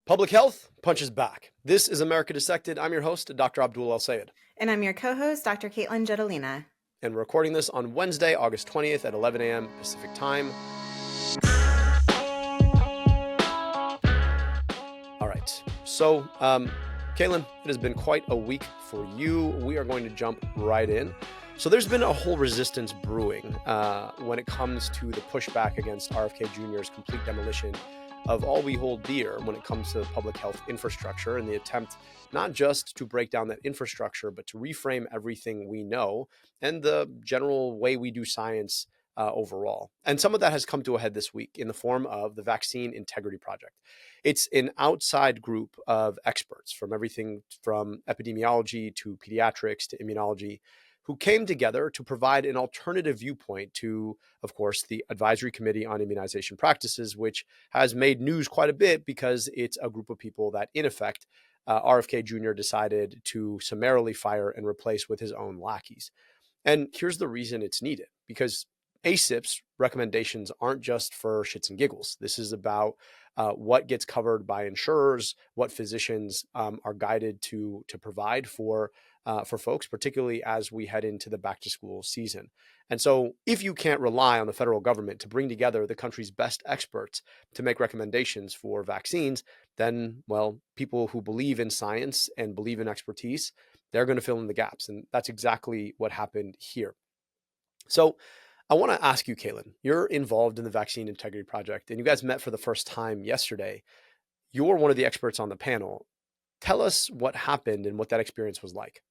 Public health punches back. This is America Dissected. I'm your host, Dr. Abdul al Sayed. And I'm your co-host, Dr. Katelyn Jodalina. And we're recording this on Wednesday, August 20th at 11 a.m. Pacific time. All right. So, Katelyn, it has been quite a week for you. We are going to jump right in. So there's been a whole resistance brewing when it comes to the pushback against RFK Jr.'s complete demolition of all we hold dear when it comes to public health infrastructure and the attempt not just to break down that infrastructure, but to reframe everything we know and the general way we do science overall. And some of that has come to a head this week in the form of the Vaccine Integrity Project. It's an outside group of experts from everything from epidemiology to pediatrics to immunology, who came together to provide an alternative viewpoint to, of course, the Advisory Committee on Immunization Practices, which has made news quite a bit because it's a group of people that, in effect, RFK Jr. decided to summarily fire and replace with his own lackeys. And here's the reason it's needed, because ACIP's recommendations aren't just for shits and giggles. This is about what gets covered by insurers, what physicians are guided to provide for folks, particularly as we head into the back to school season. And so if you can't rely on the federal government to bring together the country's best experts to make recommendations for vaccines, then, well, people who believe in science and believe in expertise, they're going to fill in the gaps. And that's exactly what happened here. So I want to ask you, Katelyn, you're involved in the Vaccine Integrity Project, and you guys met for the first time yesterday. You're one of the experts on the panel. Tell us what happened and what that experience was like.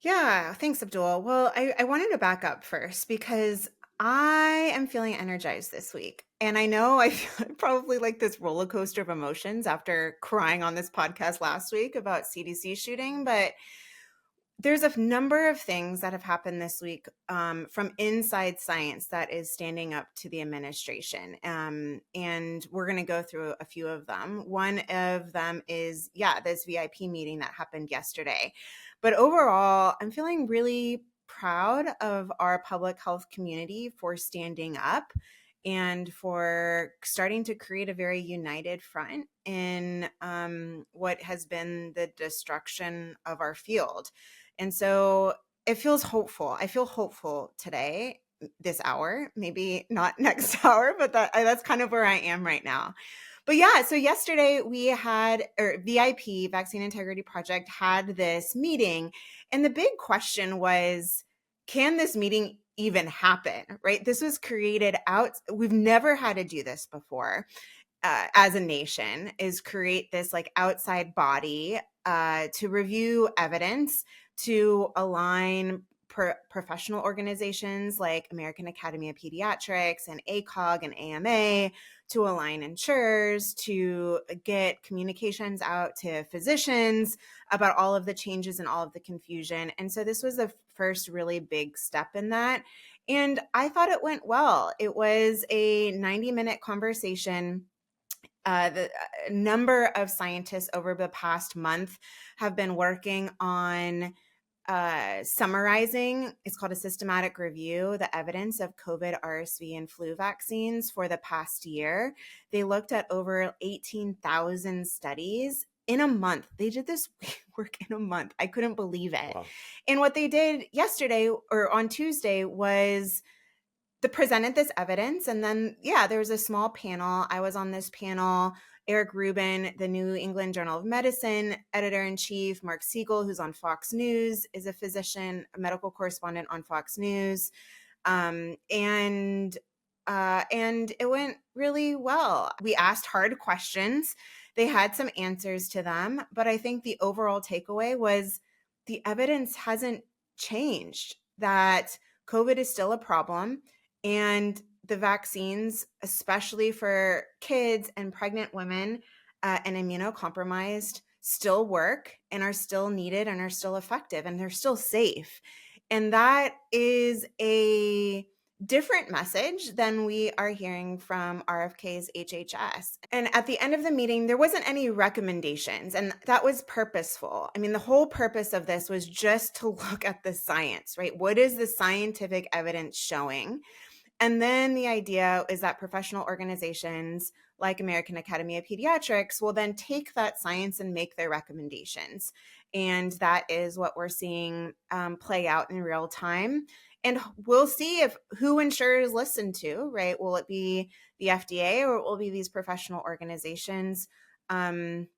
Yeah, thanks, Abdul. Well, I wanted to back up first because I am feeling energized this week. And I know I feel probably like this roller coaster of emotions after crying on this podcast last week about CDC shooting, but there's a number of things that have happened this week from inside science that is standing up to the administration. And we're going to go through a few of them. One of them is, this VIP meeting that happened yesterday. But overall, I'm feeling really proud of our public health community for standing up and for starting to create a very united front in what has been the destruction of our field. And so it feels hopeful. I feel hopeful today, this hour, maybe not next hour, but that's kind of where I am right now. But yeah, so yesterday we had, VIP, Vaccine Integrity Project, had this meeting. And the big question was, can this meeting even happen, right? This was created out. We've never had to do this before as a nation, is create this like outside body to review evidence, to align professional organizations like American Academy of Pediatrics and ACOG and AMA, to align insurers, to get communications out to physicians about all of the changes and all of the confusion. And so this was the first really big step in that. And I thought it went well. It was a 90-minute conversation. The number of scientists over the past month have been working on summarizing, it's called a systematic review, the evidence of COVID, RSV, and flu vaccines for the past year. They looked at over 18,000 studies in a month. They did this work in a month. I couldn't believe it. Wow. And what they did yesterday or on Tuesday was they presented this evidence. And then, there was a small panel. I was on this panel. Eric Rubin, the New England Journal of Medicine editor-in-chief, Mark Siegel, who's on Fox News, is a physician, a medical correspondent on Fox News. And it went really well. We asked hard questions. They had some answers to them. But I think the overall takeaway was the evidence hasn't changed, that COVID is still a problem. And the vaccines, especially for kids and pregnant women and immunocompromised, still work and are still needed and are still effective and they're still safe. And that is a different message than we are hearing from RFK's HHS. And at the end of the meeting, there wasn't any recommendations, and that was purposeful. I mean, the whole purpose of this was just to look at the science, right? What is the scientific evidence showing? And then the idea is that professional organizations like American Academy of Pediatrics, will then take that science and make their recommendations. And that is what we're seeing play out in real time. And we'll see if who insurers listen to, right? Will it be the FDA or it will be these professional organizations? And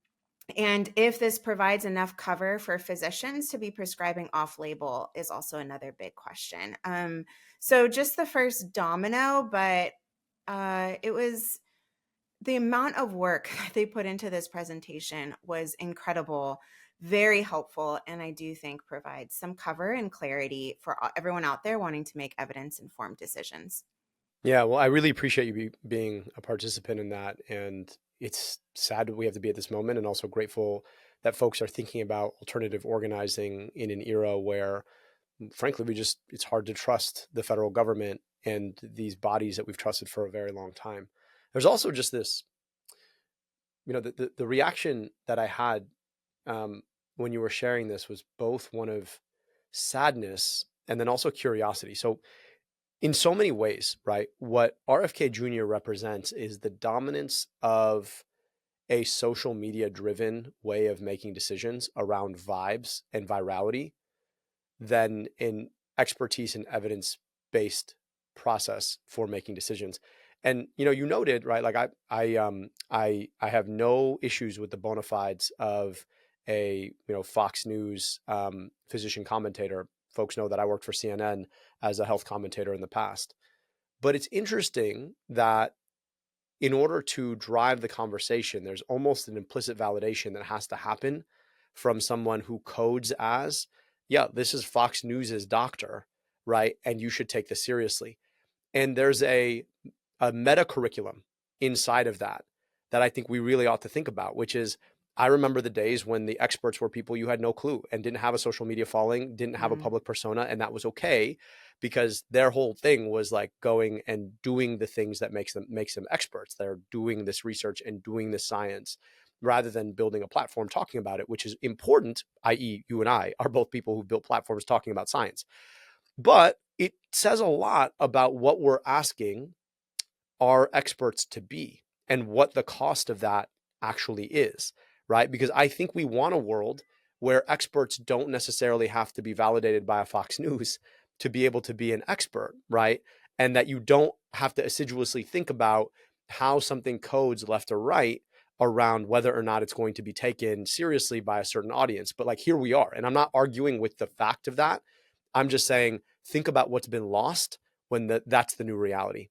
if this provides enough cover for physicians to be prescribing off label is also another big question. So just the first domino, but it was the amount of work they put into this presentation was incredible, very helpful, and I do think provides some cover and clarity for everyone out there wanting to make evidence-informed decisions. Yeah, well, I really appreciate you being a participant in that. And it's sad that we have to be at this moment, and also grateful that folks are thinking about alternative organizing in an era where, frankly, it's hard to trust the federal government and these bodies that we've trusted for a very long time. There's also just this, the reaction that I had when you were sharing this was both one of sadness and then also curiosity. So, in so many ways, right, what RFK Jr. represents is the dominance of a social media driven way of making decisions around vibes and virality than an expertise and evidence based process for making decisions. And you noted, right, like I have no issues with the bona fides of a Fox News physician commentator. Folks know that I worked for CNN as a health commentator in the past. But it's interesting that in order to drive the conversation, there's almost an implicit validation that has to happen from someone who codes as, yeah, this is Fox News's doctor, right? And you should take this seriously. And there's a meta curriculum inside of that I think we really ought to think about, which is, I remember the days when the experts were people you had no clue and didn't have a social media following, didn't have a public persona, and that was okay because their whole thing was like going and doing the things that makes them experts. They're doing this research and doing this science rather than building a platform talking about it, which is important, i.e. you and I are both people who built platforms talking about science. But it says a lot about what we're asking our experts to be and what the cost of that actually is, right? Because I think we want a world where experts don't necessarily have to be validated by a Fox News to be able to be an expert, right? And that you don't have to assiduously think about how something codes left or right around whether or not it's going to be taken seriously by a certain audience. But like, here we are. And I'm not arguing with the fact of that. I'm just saying, think about what's been lost when that's the new reality.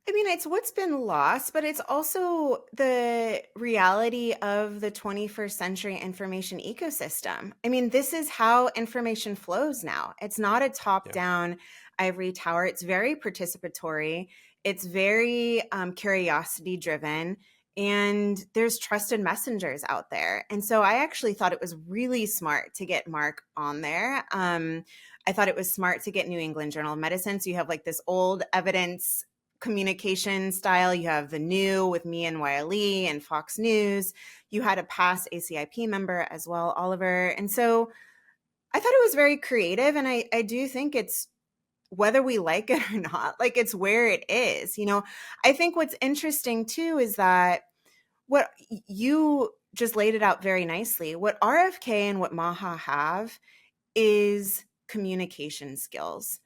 I mean, it's what's been lost, but it's also the reality of the 21st century information ecosystem. I mean, this is how information flows now. It's not a top-down ivory tower. It's very participatory. It's very curiosity-driven, and there's trusted messengers out there. And so I actually thought it was really smart to get Mark on there. I thought it was smart to get New England Journal of Medicine. So you have like this old evidence communication style. You have the new with me and Wiley and Fox News. You had a past ACIP member as well, Oliver. And so I thought it was very creative. And I do think it's, whether we like it or not, like it's where it is. I think what's interesting too is that what you just laid it out very nicely. What RFK and what Maha have is communication skills.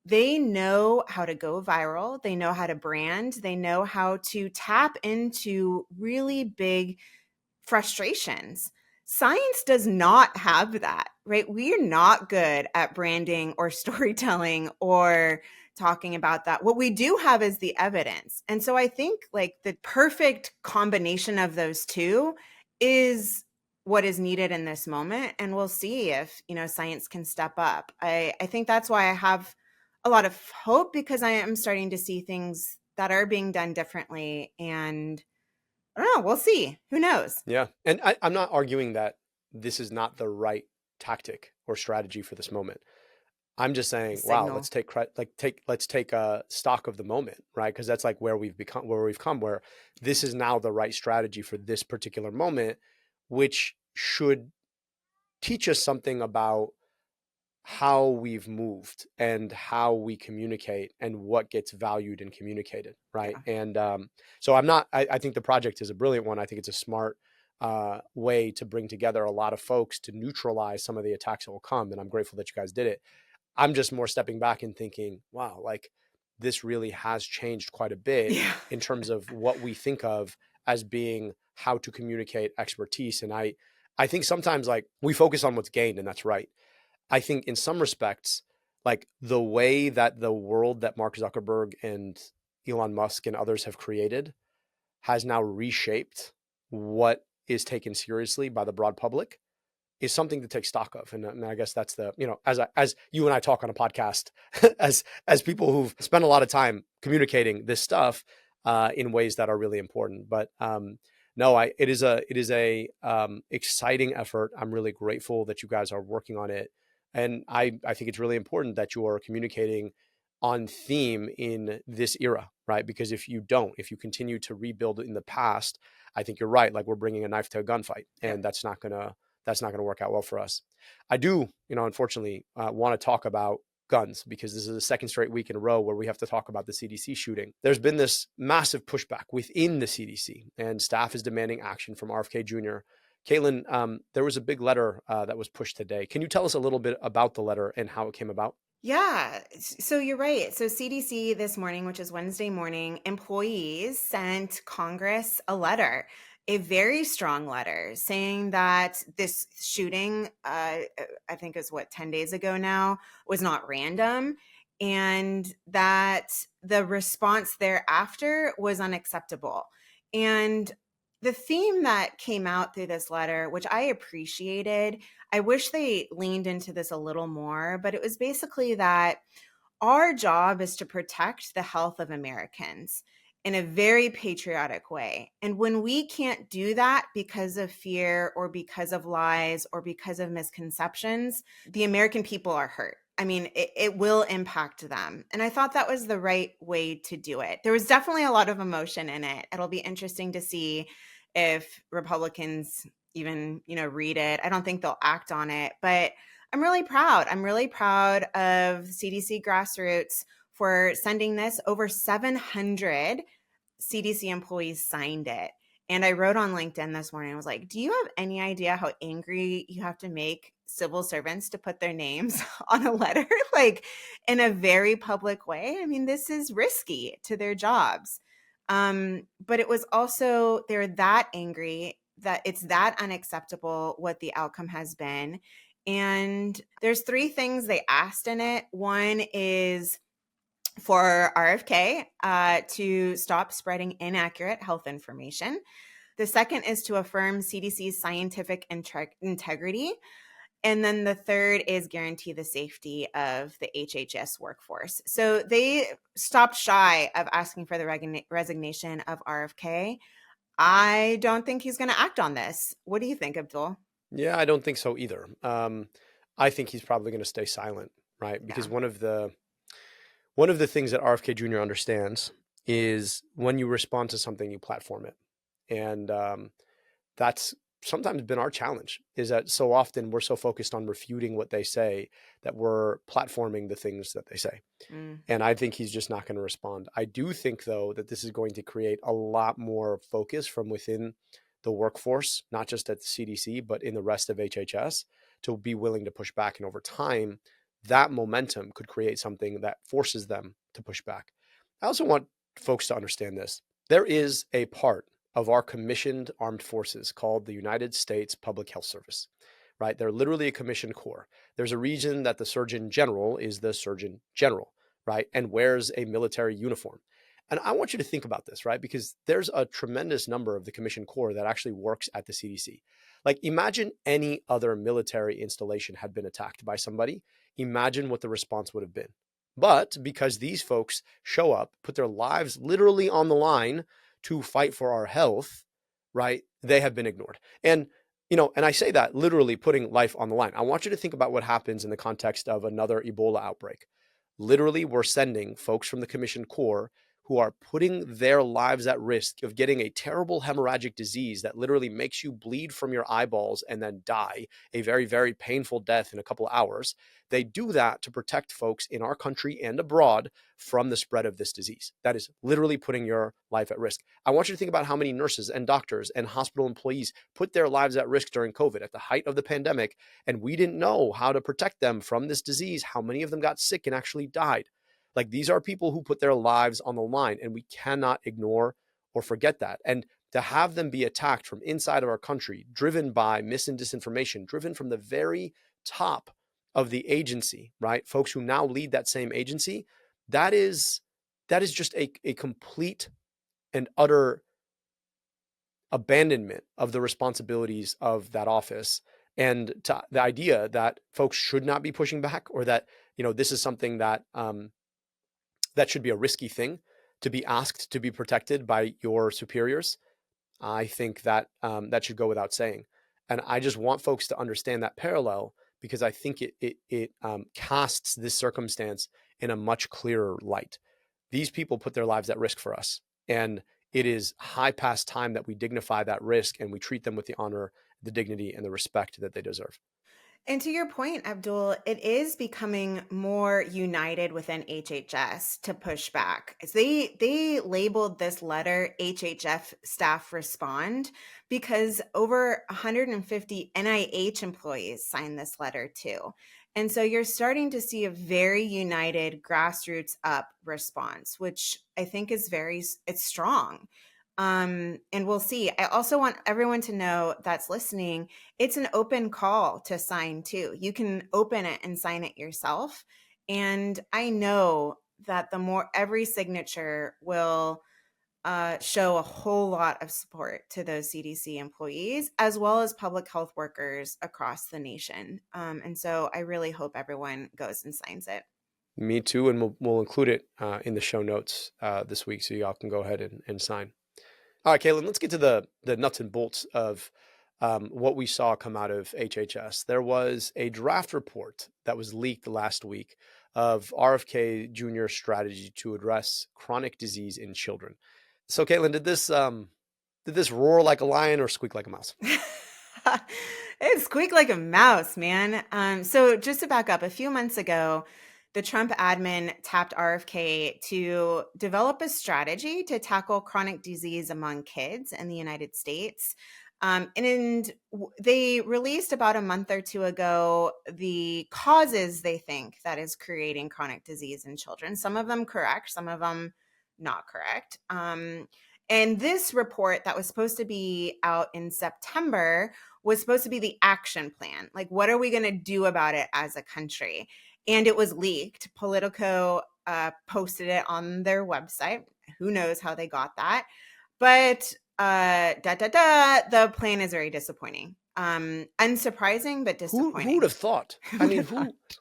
They know how to go viral. They know how to brand. They know how to tap into really big frustrations. Science does not have that, right? We are not good at branding or storytelling or talking about that. What we do have is the evidence. And so I think like the perfect combination of those two is what is needed in this moment. And we'll see if, science can step up. I think that's why I have a lot of hope, because I am starting to see things that are being done differently. And I don't know, we'll see. Who knows? Yeah. And I'm not arguing that this is not the right tactic or strategy for this moment. I'm just saying, wow, let's take stock of the moment, right? Because that's like where we've come, where this is now the right strategy for this particular moment, which should teach us something about how we've moved and how we communicate and what gets valued and communicated, right? Yeah. And so I think the project is a brilliant one. I think it's a smart way to bring together a lot of folks to neutralize some of the attacks that will come. And I'm grateful that you guys did it. I'm just more stepping back and thinking, wow, like this really has changed quite a bit Yeah. in terms of what we think of as being how to communicate expertise. And I think sometimes like we focus on what's gained, and that's right. I think in some respects, like the way that the world that Mark Zuckerberg and Elon Musk and others have created has now reshaped what is taken seriously by the broad public is something to take stock of. And I guess that's the, as you and I talk on a podcast, as people who've spent a lot of time communicating this stuff in ways that are really important. But no, it is a exciting effort. I'm really grateful that you guys are working on it. And I think it's really important that you are communicating on theme in this era, right? Because if you continue to rebuild in the past, I think you're right. Like we're bringing a knife to a gunfight, Yeah. and that's not gonna work out well for us. I do, unfortunately, want to talk about guns because this is the second straight week in a row where we have to talk about the CDC shooting. There's been this massive pushback within the CDC, and staff is demanding action from RFK Jr. Katelyn, there was a big letter that was pushed today. Can you tell us a little bit about the letter and how it came about? Yeah, so you're right. So CDC this morning, which is Wednesday morning, employees sent Congress a letter, a very strong letter saying that this shooting, I think is 10 days ago now, was not random, and that the response thereafter was unacceptable. And the theme that came out through this letter, which I appreciated, I wish they leaned into this a little more, but it was basically that our job is to protect the health of Americans in a very patriotic way. And when we can't do that because of fear or because of lies or because of misconceptions, the American people are hurt. I mean, it will impact them. And I thought that was the right way to do it. There was definitely a lot of emotion in it. It'll be interesting to see if Republicans even, read it. I don't think they'll act on it, but I'm really proud. I'm really proud of CDC grassroots for sending this. Over 700 CDC employees signed it. And I wrote on LinkedIn this morning, I was like, do you have any idea how angry you have to make civil servants to put their names on a letter, like in a very public way? I mean, this is risky to their jobs. But it was also, they're that angry that it's that unacceptable what the outcome has been. And there's three things they asked in it. One is for RFK to stop spreading inaccurate health information. The second is to affirm CDC's scientific integrity. And then the third is guarantee the safety of the HHS workforce. So they stopped shy of asking for the resignation of RFK. I don't think he's going to act on this. What do you think, Abdul? Yeah, I don't think so either. I think he's probably going to stay silent, right? Because Yeah. one of the things that RFK Jr. understands is when you respond to something, you platform it, and that's sometimes been our challenge. Is that so often we're so focused on refuting what they say that we're platforming the things that they say, Mm. and I think he's just not going to respond. I do think though that this is going to create a lot more focus from within the workforce, not just at the CDC, but in the rest of HHS, to be willing to push back. And over time, that momentum could create something that forces them to push back. I also want folks to understand this. There is a part of our commissioned armed forces called the United States Public Health Service, right? They're literally a commissioned corps. There's a reason that the Surgeon General is the Surgeon General, right? And wears a military uniform. And I want you to think about this, right? Because there's a tremendous number of the commissioned corps that actually works at the CDC. Like imagine any other military installation had been attacked by somebody. Imagine what the response would have been. But because these folks show up, put their lives literally on the line to fight for our health, right? They have been ignored. And and I say that literally putting life on the line. I want you to think about what happens in the context of another Ebola outbreak. Literally, we're sending folks from the commissioned corps who are putting their lives at risk of getting a terrible hemorrhagic disease that literally makes you bleed from your eyeballs and then die a very, very painful death in a couple of hours. They do that to protect folks in our country and abroad from the spread of this disease. That is literally putting your life at risk. I want you to think about how many nurses and doctors and hospital employees put their lives at risk during COVID at the height of the pandemic, and we didn't know how to protect them from this disease. How many of them got sick and actually died? Like, these are people who put their lives on the line, and we cannot ignore or forget that. And to have them be attacked from inside of our country, driven by mis and disinformation, driven from the very top of the agency, right? Folks who now lead that same agency, that is just a complete and utter abandonment of the responsibilities of that office, and to the idea that folks should not be pushing back, or that, this is something that that should be a risky thing to be asked to be protected by your superiors. I think that that should go without saying. And I just want folks to understand that parallel, because I think it casts this circumstance in a much clearer light. These people put their lives at risk for us, and it is high past time that we dignify that risk and we treat them with the honor, the dignity, and the respect that they deserve. And to your point, Abdul, it is becoming more united within HHS to push back. They labeled this letter HHF staff respond because over 150 NIH employees signed this letter too. And so you're starting to see a very united grassroots up response, which I think is it's strong. And we'll see. I also want everyone to know that's listening, it's an open call to sign too. You can open it and sign it yourself. And I know that the more every signature will show a whole lot of support to those CDC employees, as well as public health workers across the nation. And so I really hope everyone goes and signs it. Me too. And we'll include it in the show notes this week, so y'all can go ahead and sign. All right, Katelyn, let's get to the nuts and bolts of what we saw come out of HHS. There was a draft report that was leaked last week of RFK Jr.'s strategy to address chronic disease in children. So, Katelyn, did this roar like a lion or squeak like a mouse? It squeaked like a mouse, man. So just to back up, a few months ago, the Trump admin tapped RFK to develop a strategy to tackle chronic disease among kids in the United States. And they released about a month or two ago the causes they think that is creating chronic disease in children. Some of them correct, some of them not correct. And this report that was supposed to be out in September was supposed to be the action plan. Like, what are we going to do about it as a country? And it was leaked. Politico posted it on their website. Who knows how they got that? But the plan is very disappointing. Unsurprising, but disappointing. Who would have thought? I mean,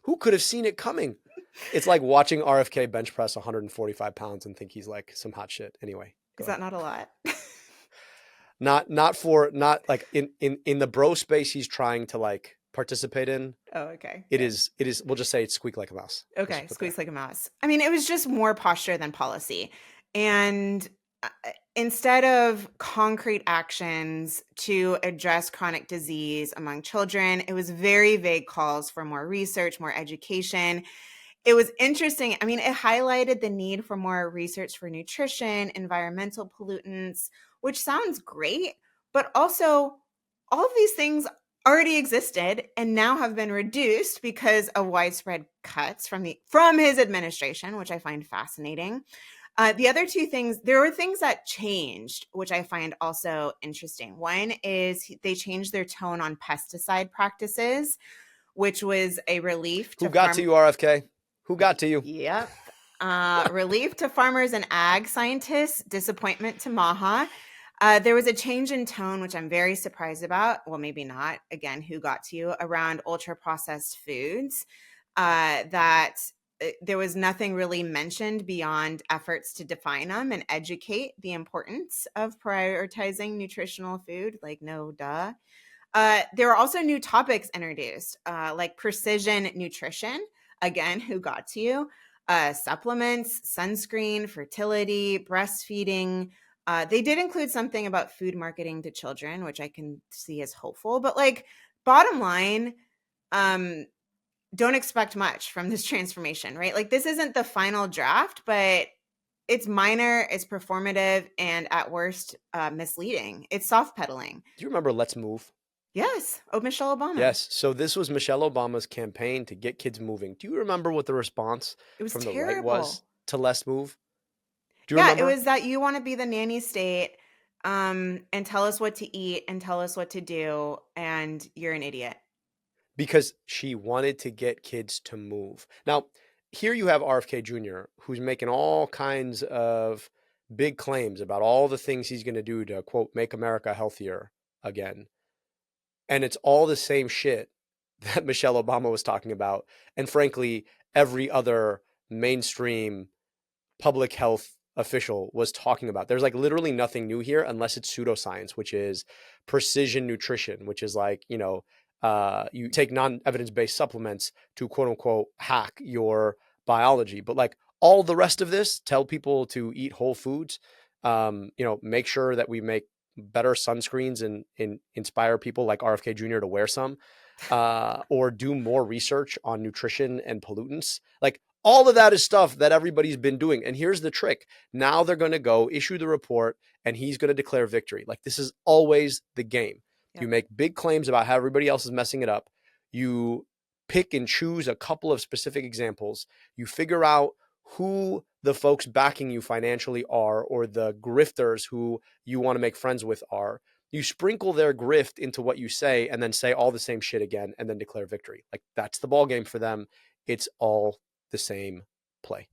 who could have seen it coming? It's like watching RFK bench press 145 pounds and think he's like some hot shit. Anyway. Is that not a lot? not like in the bro space he's trying to like participate in. Oh, okay. It is, we'll just say it's squeak like a mouse. Okay, squeaks like a mouse. I mean, it was just more posture than policy. And instead of concrete actions to address chronic disease among children, it was very vague calls for more research, more education. It was interesting. I mean, it highlighted the need for more research for nutrition, environmental pollutants, which sounds great, but also all of these things already existed and now have been reduced because of widespread cuts from his administration, which I find fascinating. The other two things, there were things that changed, which I find also interesting. One is they changed their tone on pesticide practices, which was a relief to Who got to you, RFK? Who got to you? Yep. Relief to farmers and ag scientists, disappointment to MAHA. There was a change in tone, which I'm very surprised about. Well, maybe not. Again, who got to you around ultra-processed foods? That there was nothing really mentioned beyond efforts to define them and educate the importance of prioritizing nutritional food. Like, no, duh. There were also new topics introduced, like precision nutrition. Again, who got to you? supplements, sunscreen, fertility, breastfeeding. They did include something about food marketing to children, which I can see as hopeful. But like, bottom line, don't expect much from this transformation, right? Like, this isn't the final draft, but it's minor, it's performative, and at worst, misleading. It's soft pedaling. Do you remember Let's Move? Yes. Oh, Michelle Obama. Yes. So this was Michelle Obama's campaign to get kids moving. Do you remember what the response It was from the right was terrible. to Let's Move? Do you Yeah, it remember? was that you want to be the nanny state, and tell us what to eat and tell us what to do, and you're an idiot. Because she wanted to get kids to move. Now, here you have RFK Jr., who's making all kinds of big claims about all the things he's going to do to, quote, make America healthier again. And it's all the same shit that Michelle Obama was talking about. And frankly, every other mainstream public health official was talking about. There's like literally nothing new here unless it's pseudoscience, which is precision nutrition, which is like, you take non-evidence-based supplements to quote unquote hack your biology. But like all the rest of this, tell people to eat whole foods, make sure that we make better sunscreens and inspire people like RFK Jr. to wear some, or do more research on nutrition and pollutants. Like all of that is stuff that everybody's been doing. And here's the trick. Now they're going to go issue the report and he's going to declare victory. Like this is always the game. Yep. You make big claims about how everybody else is messing it up. You pick and choose a couple of specific examples. You figure out who the folks backing you financially are, or the grifters who you want to make friends with are. You sprinkle their grift into what you say and then say all the same shit again and then declare victory. Like that's the ball game for them. It's all the same play.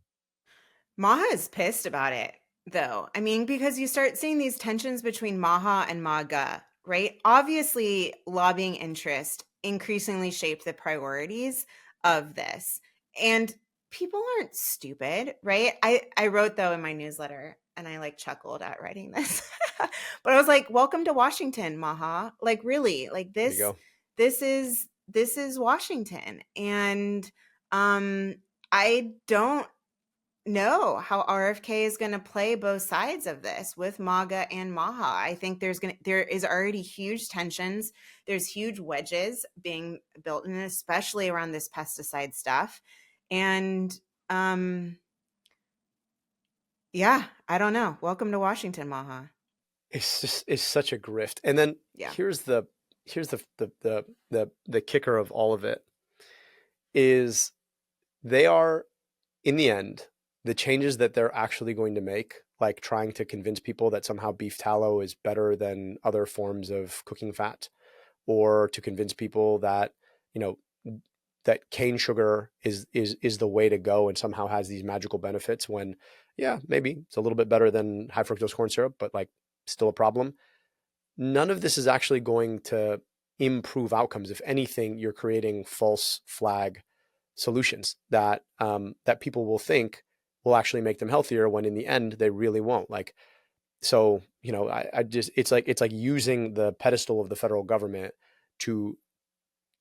Maha is pissed about it, though. I mean, because you start seeing these tensions between Maha and MAGA, right? Obviously, lobbying interest increasingly shape the priorities of this. And people aren't stupid, right? I wrote, though, in my newsletter, and I like chuckled at writing this. But I was like, welcome to Washington, Maha. Like, really, like There you go. this is Washington. And I don't know how RFK is going to play both sides of this with MAGA and Maha. I think there is already huge tensions. There's huge wedges being built in, especially around this pesticide stuff. And yeah, I don't know. Welcome to Washington, Maha. It's such a grift. And then Yeah. here's the kicker of all of it is they are, in the end, the changes that they're actually going to make, like trying to convince people that somehow beef tallow is better than other forms of cooking fat, or to convince people that, that cane sugar is the way to go and somehow has these magical benefits, when, yeah, maybe it's a little bit better than high fructose corn syrup, but like still a problem. None of this is actually going to improve outcomes. If anything, you're creating false flag solutions that that people will think will actually make them healthier, when in the end they really won't. Like, so I just, it's like using the pedestal of the federal government to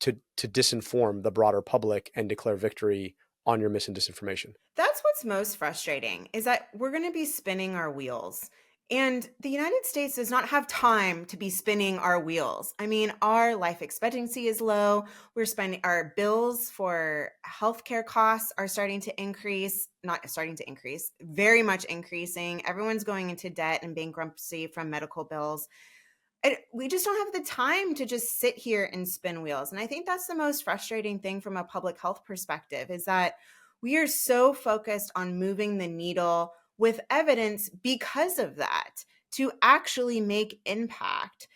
disinform the broader public and declare victory on your mis and disinformation. That's what's most frustrating, is that we're going to be spinning our wheels. And the United States does not have time to be spinning our wheels. I mean, our life expectancy is low. We're spending, our bills for healthcare costs are starting to increase, not starting to increase, very much increasing. Everyone's going into debt and bankruptcy from medical bills. We just don't have the time to just sit here and spin wheels. And I think that's the most frustrating thing from a public health perspective, is that we are so focused on moving the needle with evidence because of that to actually make impact.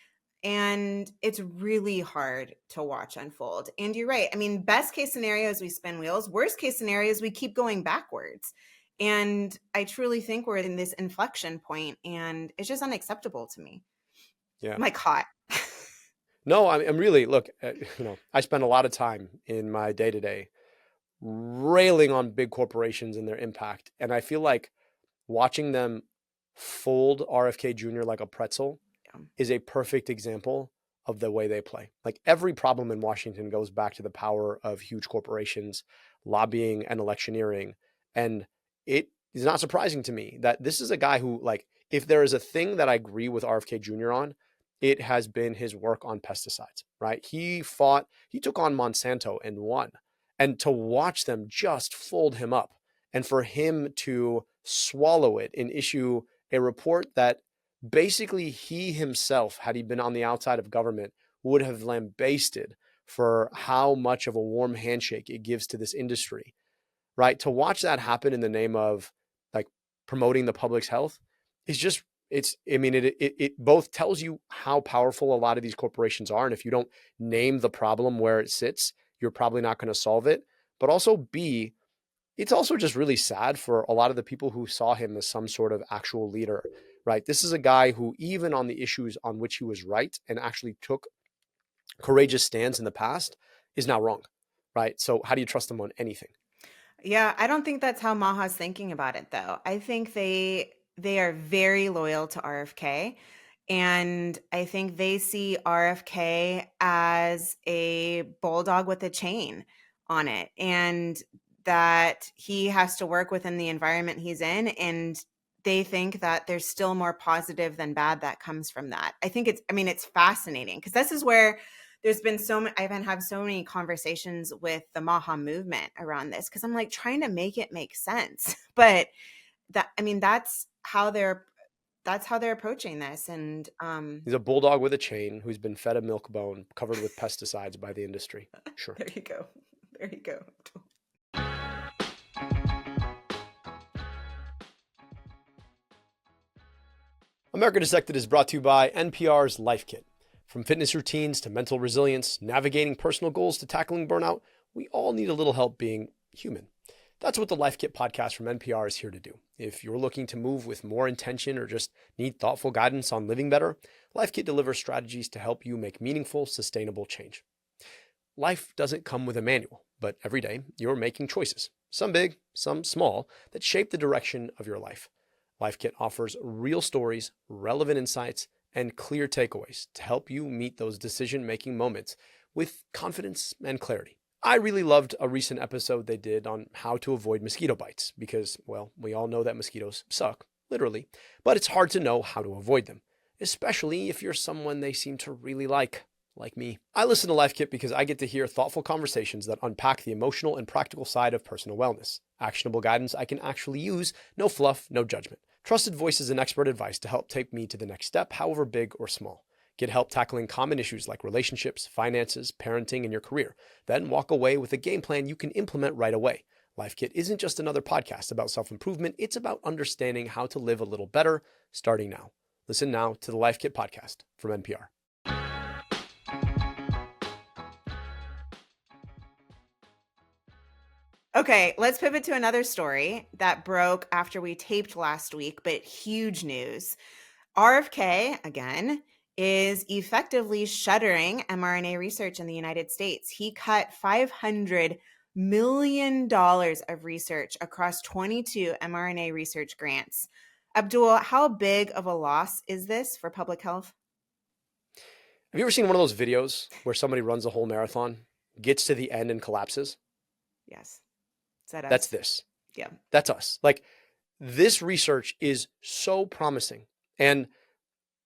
And it's really hard to watch unfold. And you're right. I mean, best case scenario is we spin wheels. Worst case scenario is we keep going backwards. And I truly think we're in this inflection point, and it's just unacceptable to me. Yeah. I'm like hot. No, I'm really, look, I spend a lot of time in my day-to-day railing on big corporations and their impact. And I feel like watching them fold RFK Jr. like a pretzel is a perfect example of the way they play. Like every problem in Washington goes back to the power of huge corporations, lobbying and electioneering. And it is not surprising to me that this is a guy who, like, if there is a thing that I agree with RFK Jr. on, it has been his work on pesticides, right? He took on Monsanto and won. And to watch them just fold him up and for him to swallow it and issue a report that basically he himself, had he been on the outside of government, would have lambasted for how much of a warm handshake it gives to this industry, right? To watch that happen in the name of like promoting the public's health is just, it both tells you how powerful a lot of these corporations are. And if you don't name the problem where it sits, you're probably not going to solve it. But also B, it's also just really sad for a lot of the people who saw him as some sort of actual leader, right? This is a guy who, even on the issues on which he was right and actually took courageous stands in the past, is now wrong, right? So how do you trust him on anything? Yeah, I don't think that's how Maha's thinking about it, though. I think they are very loyal to RFK, and I think they see RFK as a bulldog with a chain on it, and that he has to work within the environment he's in, and they think that there's still more positive than bad that comes from that. It's fascinating because this is where there's been I've had so many conversations with the Maha movement around this because I'm like trying to make it make sense. But that's how they're approaching this. And he's a bulldog with a chain who's been fed a milk bone covered with pesticides by the industry. Sure. There you go. There you go. America Dissected is brought to you by NPR's Life Kit. From fitness routines to mental resilience, navigating personal goals to tackling burnout, we all need a little help being human. That's what the Life Kit podcast from NPR is here to do. If you're looking to move with more intention or just need thoughtful guidance on living better, Life Kit delivers strategies to help you make meaningful, sustainable change. Life doesn't come with a manual, but every day you're making choices, some big, some small, that shape the direction of your life. Life Kit offers real stories, relevant insights, and clear takeaways to help you meet those decision-making moments with confidence and clarity. I really loved a recent episode they did on how to avoid mosquito bites because, well, we all know that mosquitoes suck, literally, but it's hard to know how to avoid them, especially if you're someone they seem to really like me. I listen to Life Kit because I get to hear thoughtful conversations that unpack the emotional and practical side of personal wellness. Actionable guidance I can actually use, no fluff, no judgment. Trusted voices and expert advice to help take me to the next step, however big or small. Get help tackling common issues like relationships, finances, parenting, and your career. Then walk away with a game plan you can implement right away. Life Kit isn't just another podcast about self-improvement. It's about understanding how to live a little better, starting now. Listen now to the Life Kit podcast from NPR. Okay, let's pivot to another story that broke after we taped last week, but huge news. RFK, again, is effectively shuttering mRNA research in the United States. He cut $500 million of research across 22 mRNA research grants. Abdul, how big of a loss is this for public health? Have you ever seen one of those videos where somebody runs a whole marathon, gets to the end and collapses? Yes. Is that us? That's this. Yeah. That's us. Like, this research is so promising, and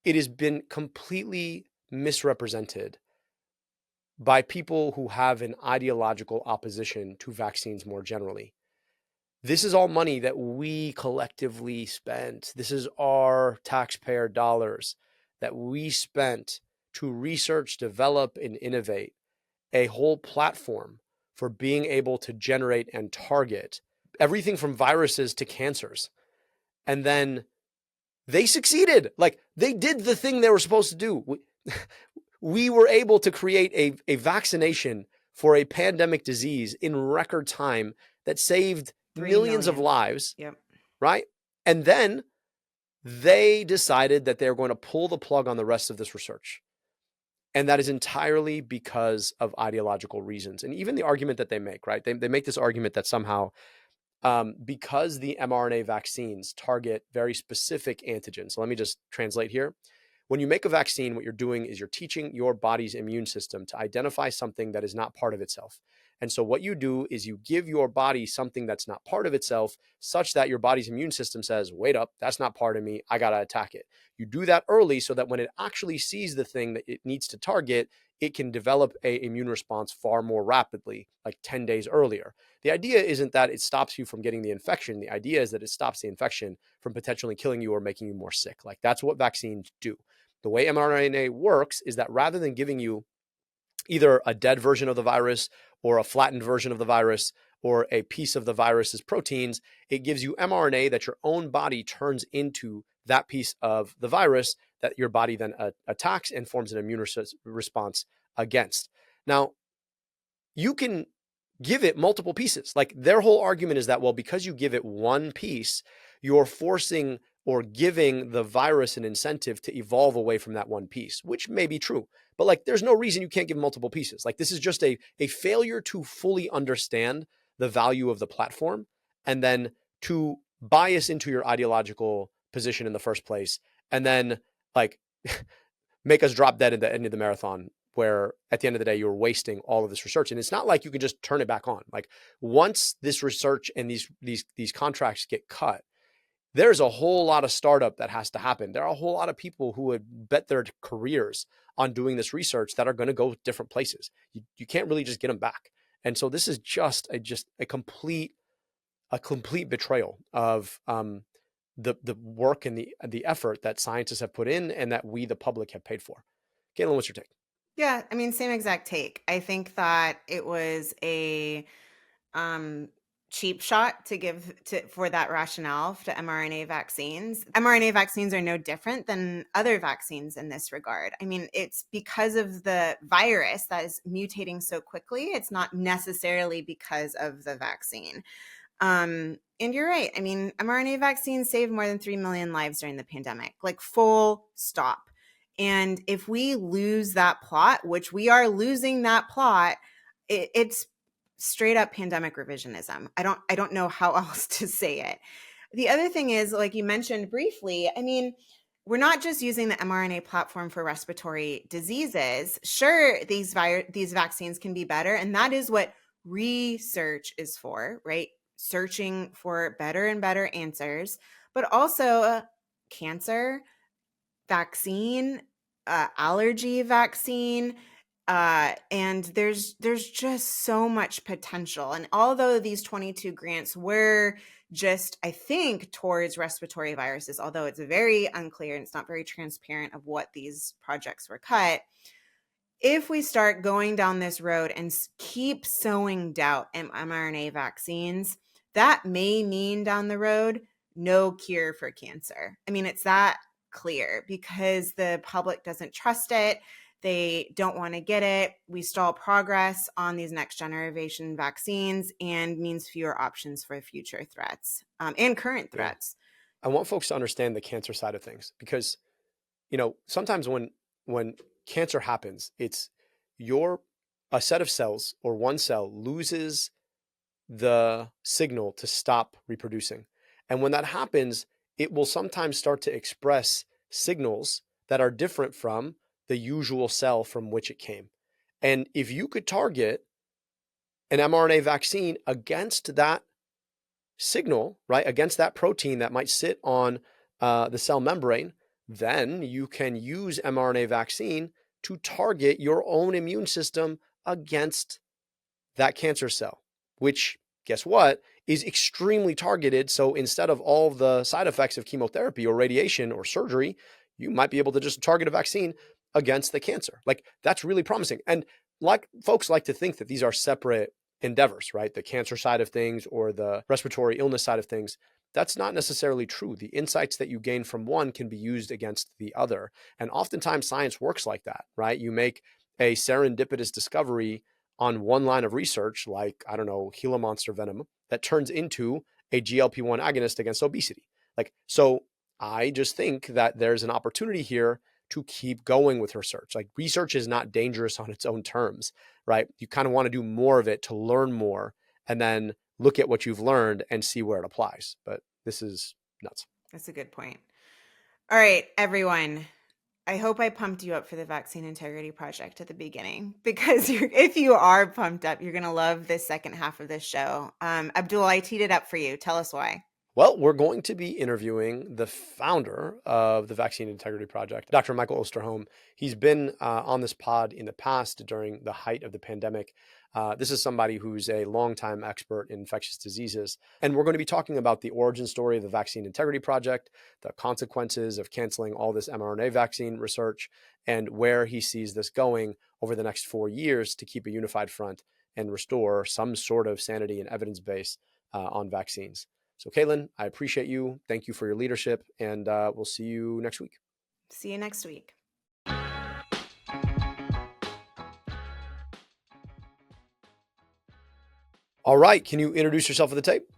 it has been completely misrepresented by people who have an ideological opposition to vaccines more generally. This is all money that we collectively spent. This is our taxpayer dollars that we spent to research, develop, and innovate a whole platform for being able to generate and target everything from viruses to cancers. And then they succeeded. Like, they did the thing they were supposed to do. We were able to create a vaccination for a pandemic disease in record time that saved millions of lives. Yep. Right? And then they decided that they're going to pull the plug on the rest of this research. And that is entirely because of ideological reasons. And even the argument that they make, right? They make this argument that somehow because the mRNA vaccines target very specific antigens. So let me just translate here. When you make a vaccine, what you're doing is you're teaching your body's immune system to identify something that is not part of itself. And so what you do is you give your body something that's not part of itself, such that your body's immune system says, wait up, that's not part of me. I got to attack it. You do that early so that when it actually sees the thing that it needs to target, it can develop an immune response far more rapidly, like 10 days earlier. The idea isn't that it stops you from getting the infection. The idea is that it stops the infection from potentially killing you or making you more sick. Like that's what vaccines do. The way mRNA works is that rather than giving you either a dead version of the virus or a flattened version of the virus or a piece of the virus's proteins, it gives you mRNA that your own body turns into that piece of the virus that your body then attacks and forms an immune response against. Now, you can give it multiple pieces. Like their whole argument is that, well, because you give it one piece, you're forcing or giving the virus an incentive to evolve away from that one piece, which may be true. But like, there's no reason you can't give multiple pieces. Like this is just a failure to fully understand the value of the platform and then to bias into your ideological position in the first place. And then like make us drop dead at the end of the marathon, where at the end of the day, you're wasting all of this research. And it's not like you can just turn it back on. Like once this research and these contracts get cut, there's a whole lot of startup that has to happen. There are a whole lot of people who would bet their careers on doing this research that are going to go different places. You can't really just get them back. And so this is just a complete betrayal of the work and the effort that scientists have put in and that we, the public, have paid for. Katelyn, what's your take? Yeah, I mean, same exact take. I think that it was a cheap shot to give for that rationale to mRNA vaccines. mRNA vaccines are no different than other vaccines in this regard. I mean, it's because of the virus that is mutating so quickly. It's not necessarily because of the vaccine. And you're right. I mean, mRNA vaccines saved more than 3 million lives during the pandemic, like full stop. And if we lose that plot, which we are losing that plot, it's straight up pandemic revisionism. I don't know how else to say it. The other thing is, like you mentioned briefly, I mean, we're not just using the mRNA platform for respiratory diseases. Sure, these vaccines can be better, and that is what research is for, right? Searching for better and better answers, but also cancer vaccine, allergy vaccine, and there's just so much potential. And although these 22 grants were just, I think, towards respiratory viruses, although it's very unclear and it's not very transparent of what these projects were cut, if we start going down this road and keep sowing doubt in mRNA vaccines, that may mean down the road no cure for cancer. I mean, it's that clear because the public doesn't trust it. They don't want to get it. We stall progress on these next generation vaccines and means fewer options for future threats and current threats. Yeah. I want folks to understand the cancer side of things because, sometimes when cancer happens, it's a set of cells or one cell loses the signal to stop reproducing. And when that happens, it will sometimes start to express signals that are different from the usual cell from which it came. And if you could target an mRNA vaccine against that signal, right, against that protein that might sit on the cell membrane, then you can use mRNA vaccine to target your own immune system against that cancer cell, which, guess what, is extremely targeted. So instead of all the side effects of chemotherapy or radiation or surgery, you might be able to just target a vaccine against the cancer. Like, that's really promising. And like, folks like to think that these are separate endeavors, right? The cancer side of things or the respiratory illness side of things. That's not necessarily true. The insights that you gain from one can be used against the other. And oftentimes science works like that, right? You make a serendipitous discovery on one line of research, like, I don't know, Gila monster venom, that turns into a GLP-1 agonist against obesity. Like, so I just think that there's an opportunity here to keep going with research. Like, research is not dangerous on its own terms, right? You kind of want to do more of it to learn more and then look at what you've learned and see where it applies. But this is nuts. That's a good point. All right, everyone. I hope I pumped you up for the Vaccine Integrity Project at the beginning, because if you are pumped up, you're going to love this second half of this show. Abdul, I teed it up for you. Tell us why. Well, we're going to be interviewing the founder of the Vaccine Integrity Project, Dr. Michael Osterholm. He's been on this pod in the past during the height of the pandemic. This is somebody who's a longtime expert in infectious diseases. And we're going to be talking about the origin story of the Vaccine Integrity Project, the consequences of canceling all this mRNA vaccine research, and where he sees this going over the next 4 years to keep a unified front and restore some sort of sanity and evidence base on vaccines. So, Katelyn, I appreciate you. Thank you for your leadership, and we'll see you next week. See you next week. All right. Can you introduce yourself for the tape?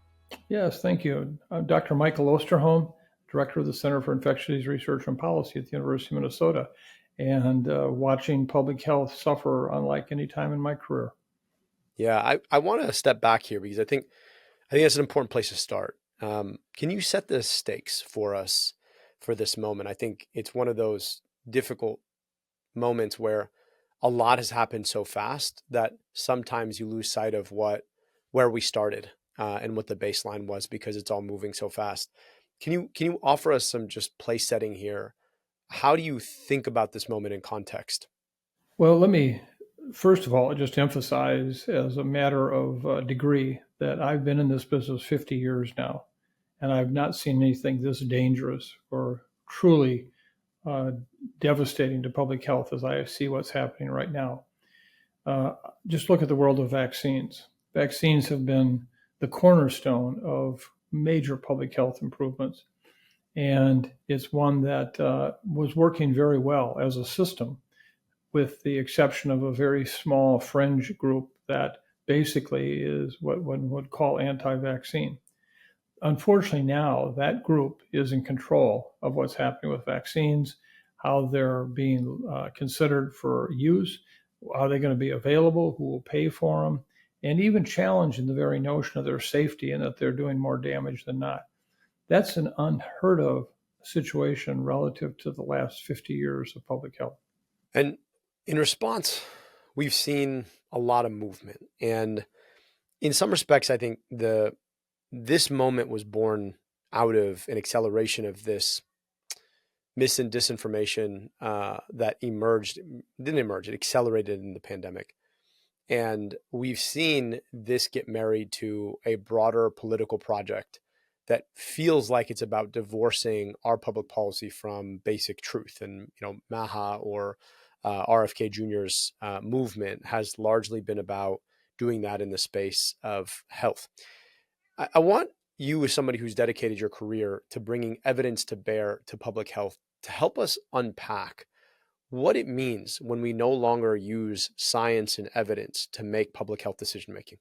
Yes, thank you. I'm Dr. Michael Osterholm, Director of the Center for Infectious Disease Research and Policy at the University of Minnesota, and watching public health suffer unlike any time in my career. Yeah, I want to step back here because I think that's an important place to start. Can you set the stakes for us for this moment? I think it's one of those difficult moments where a lot has happened so fast that sometimes you lose sight of where we started and what the baseline was because it's all moving so fast. Can you offer us some just place setting here? How do you think about this moment in context? Well, let me first of all just emphasize as a matter of degree that I've been in this business 50 years now, and I've not seen anything this dangerous or truly devastating to public health as I see what's happening right now. Just look at the world of vaccines. Vaccines have been the cornerstone of major public health improvements, and it's one that was working very well as a system, with the exception of a very small fringe group that basically is what one would call anti-vaccine. Unfortunately, now that group is in control of what's happening with vaccines, how they're being considered for use, are they going to be available, who will pay for them, and even challenging the very notion of their safety and that they're doing more damage than not. That's an unheard of situation relative to the last 50 years of public health. And in response, we've seen a lot of movement. And in some respects, I think this moment was born out of an acceleration of this mis and disinformation that it accelerated in the pandemic. And we've seen this get married to a broader political project that feels like it's about divorcing our public policy from basic truth. And, MAHA or RFK Jr.'s movement has largely been about doing that in the space of health. I want you, as somebody who's dedicated your career to bringing evidence to bear to public health, to help us unpack what it means when we no longer use science and evidence to make public health decision making.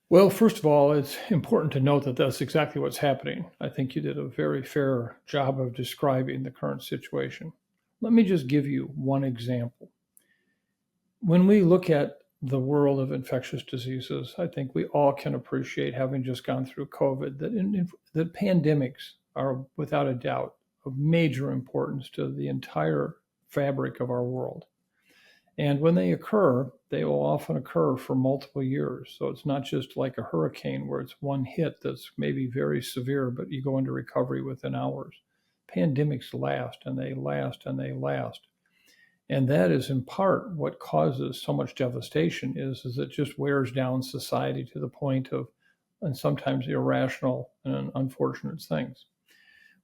Well, first of all, it's important to note that that's exactly what's happening. I think you did a very fair job of describing the current situation. Let me just give you one example. When we look at the world of infectious diseases, I think we all can appreciate, having just gone through COVID, that pandemics are without a doubt of major importance to the entire fabric of our world. And when they occur, they will often occur for multiple years. So it's not just like a hurricane where it's one hit that's maybe very severe, but you go into recovery within hours. Pandemics last and they last and they last. And that is in part what causes so much devastation is it just wears down society to the point of, and sometimes irrational and unfortunate things.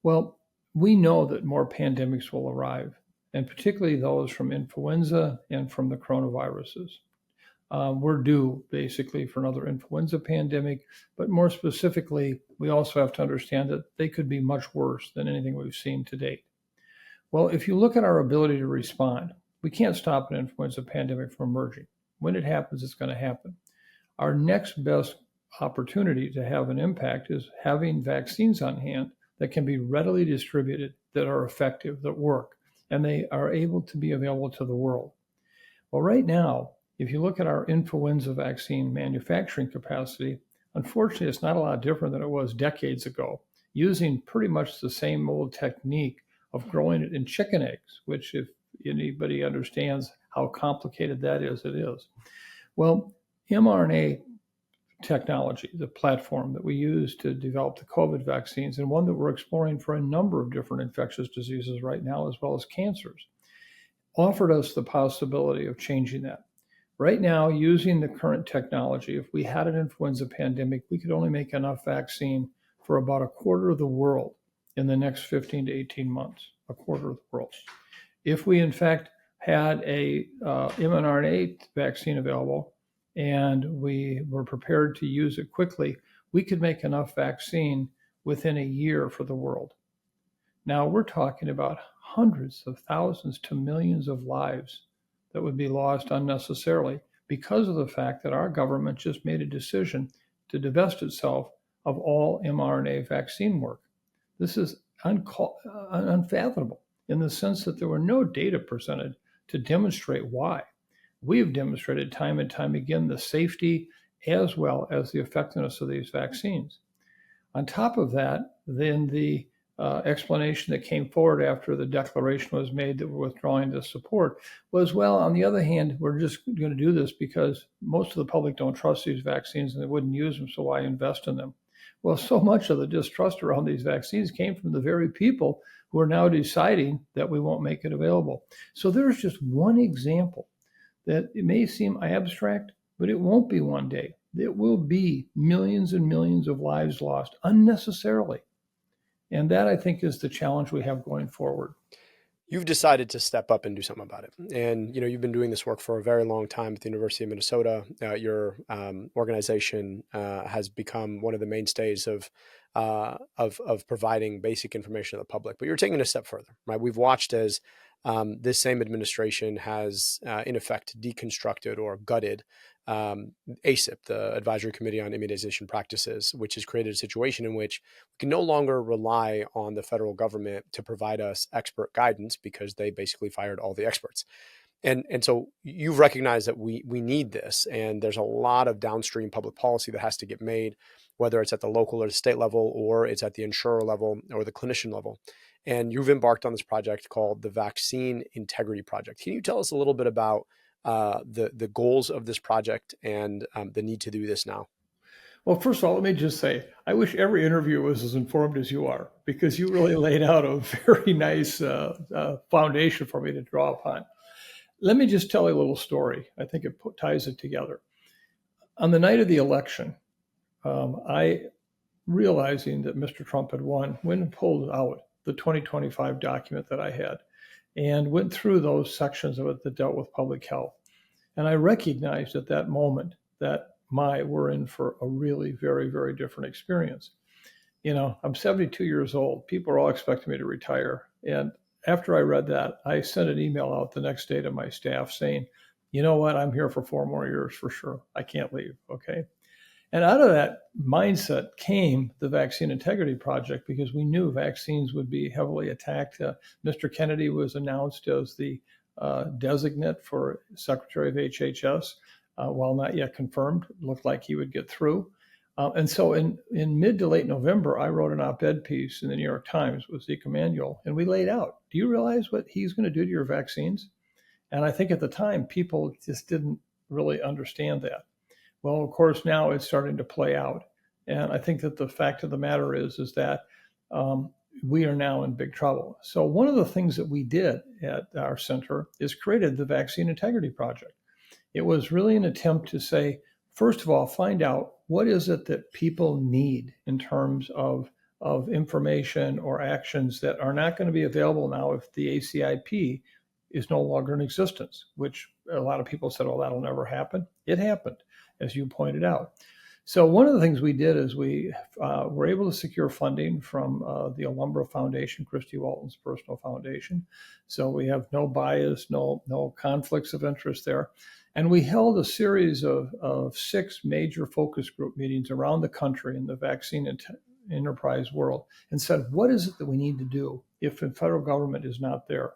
Well, we know that more pandemics will arrive, and particularly those from influenza and from the coronaviruses. We're due basically for another influenza pandemic, but more specifically, we also have to understand that they could be much worse than anything we've seen to date. Well, if you look at our ability to respond, we can't stop an influenza pandemic from emerging. When it happens, it's going to happen. Our next best opportunity to have an impact is having vaccines on hand that can be readily distributed, that are effective, that work, and they are able to be available to the world. Well, right now, if you look at our influenza vaccine manufacturing capacity, unfortunately, it's not a lot different than it was decades ago, using pretty much the same old technique of growing it in chicken eggs, which if anybody understands how complicated that is, it is. Well, mRNA technology, the platform that we use to develop the COVID vaccines, and one that we're exploring for a number of different infectious diseases right now, as well as cancers, offered us the possibility of changing that. Right now, using the current technology, if we had an influenza pandemic, we could only make enough vaccine for about a quarter of the world in the next 15 to 18 months, a quarter of the world. If we, in fact, had a mRNA vaccine available and we were prepared to use it quickly, we could make enough vaccine within a year for the world. Now, we're talking about hundreds of thousands to millions of lives that would be lost unnecessarily because of the fact that our government just made a decision to divest itself of all mRNA vaccine work. This is unfathomable in the sense that there were no data presented to demonstrate why. We've demonstrated time and time again the safety as well as the effectiveness of these vaccines. On top of that, then the explanation that came forward after the declaration was made that we're withdrawing this support was, well, on the other hand, we're just going to do this because most of the public don't trust these vaccines and they wouldn't use them, so why invest in them? Well, so much of the distrust around these vaccines came from the very people who are now deciding that we won't make it available. So there's just one example that it may seem abstract, but it won't be one day. There will be millions and millions of lives lost unnecessarily. And that, I think, is the challenge we have going forward. You've decided to step up and do something about it. And, you've been doing this work for a very long time at the University of Minnesota. Your organization has become one of the mainstays of providing basic information to the public. But you're taking it a step further, right? We've watched as this same administration has, in effect, deconstructed or gutted ACIP, the Advisory Committee on Immunization Practices, which has created a situation in which we can no longer rely on the federal government to provide us expert guidance because they basically fired all the experts. And so you've recognized that we need this, and there's a lot of downstream public policy that has to get made, whether it's at the local or the state level, or it's at the insurer level or the clinician level. And you've embarked on this project called the Vaccine Integrity Project. Can you tell us a little bit about the goals of this project and the need to do this now? Well, first of all, let me just say, I wish every interviewer was as informed as you are, because you really laid out a very nice foundation for me to draw upon. Let me just tell you a little story. I think it ties it together. On the night of the election, I, realizing that Mr. Trump had won, went and pulled out the 2025 document that I had and went through those sections of it that dealt with public health. And I recognized at that moment that we're in for a really very, very different experience. I'm 72 years old. People are all expecting me to retire. And after I read that, I sent an email out the next day to my staff saying, you know what, I'm here for 4 more years for sure. I can't leave, okay? And out of that mindset came the Vaccine Integrity Project, because we knew vaccines would be heavily attacked. Mr. Kennedy was announced as the designate for Secretary of HHS, while not yet confirmed. It looked like he would get through. And so in mid to late November, I wrote an op-ed piece in the New York Times with Zeke Emanuel, and we laid out, do you realize what he's going to do to your vaccines? And I think at the time, people just didn't really understand that. Well, of course, now it's starting to play out. And I think that the fact of the matter is that we are now in big trouble. So one of the things that we did at our center is created the Vaccine Integrity Project. It was really an attempt to say, first of all, find out what is it that people need in terms of information or actions that are not going to be available now if the ACIP is no longer in existence, which a lot of people said, oh, that'll never happen. It happened, as you pointed out. So one of the things we did is we were able to secure funding from the Alumbra Foundation, Christy Walton's personal foundation. So we have no bias, no conflicts of interest there. And we held a series of 6 major focus group meetings around the country in the vaccine enterprise world and said, what is it that we need to do if the federal government is not there?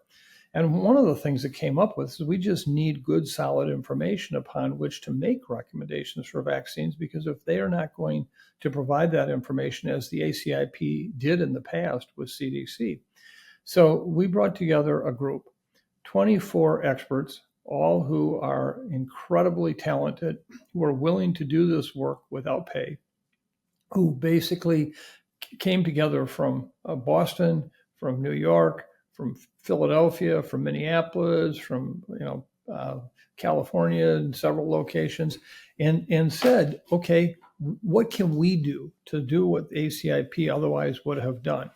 And one of the things that came up with is we just need good, solid information upon which to make recommendations for vaccines, because if they are not going to provide that information, as the ACIP did in the past with CDC, So we brought together a group, 24 experts, all who are incredibly talented, who are willing to do this work without pay, who basically came together from Boston, from New York, from Philadelphia, from Minneapolis, from California, and several locations, and said, okay, what can we do to do what ACIP otherwise would have done?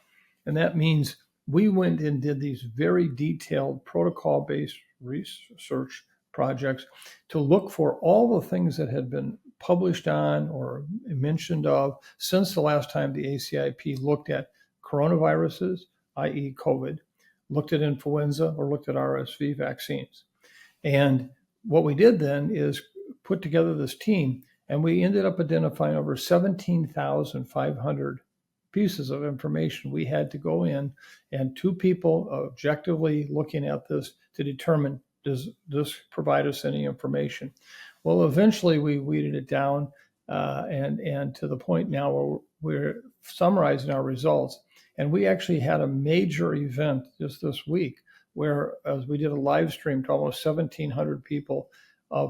And that means we went and did these very detailed protocol-based research projects to look for all the things that had been published on or mentioned of since the last time the ACIP looked at coronaviruses, i.e. COVID, looked at influenza, or looked at RSV vaccines. And what we did then is put together this team, and we ended up identifying over 17,500 pieces of information. We had to go in, and two people objectively looking at this to determine, does this provide us any information? Well, eventually we weeded it down, and to the point now where we're summarizing our results. And we actually had a major event just this week where, as we did a live stream to almost 1,700 people,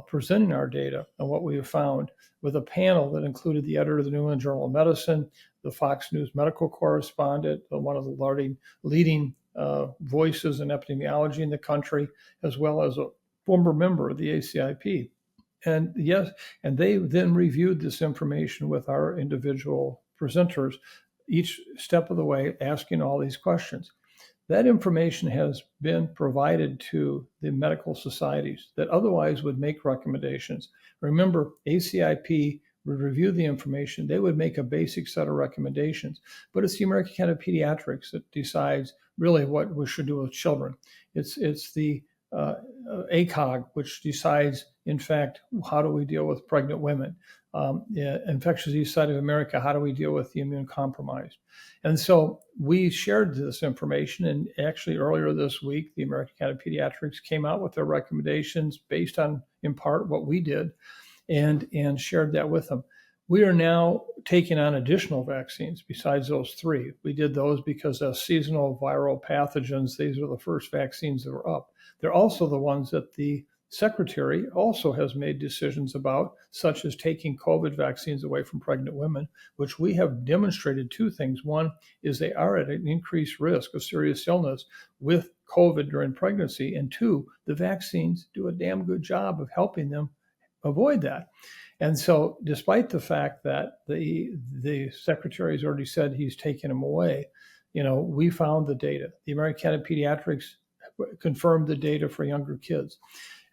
presenting our data and what we have found, with a panel that included the editor of the New England Journal of Medicine, the Fox News medical correspondent, one of the leading voices in epidemiology in the country, as well as a former member of the ACIP. And yes, and they then reviewed this information with our individual presenters, each step of the way, asking all these questions. That information has been provided to the medical societies that otherwise would make recommendations. Remember, ACIP would review the information. They would make a basic set of recommendations, but it's the American Academy of Pediatrics that decides really what we should do with children. It's the ACOG, which decides, in fact, how do we deal with pregnant women? Infectious Disease Society of America, how do we deal with the immune compromised? And so we shared this information, and actually earlier this week, the American Academy of Pediatrics came out with their recommendations based on, in part, what we did, and shared that with them. We are now taking on additional vaccines besides those three. We did those because as seasonal viral pathogens, these are the first vaccines that were up. They're also the ones that the Secretary also has made decisions about, such as taking COVID vaccines away from pregnant women, which we have demonstrated two things. One is they are at an increased risk of serious illness with COVID during pregnancy. And two, the vaccines do a damn good job of helping them avoid that. And so despite the fact that the Secretary has already said he's taken them away, we found the data. The American Academy of Pediatrics confirmed the data for younger kids.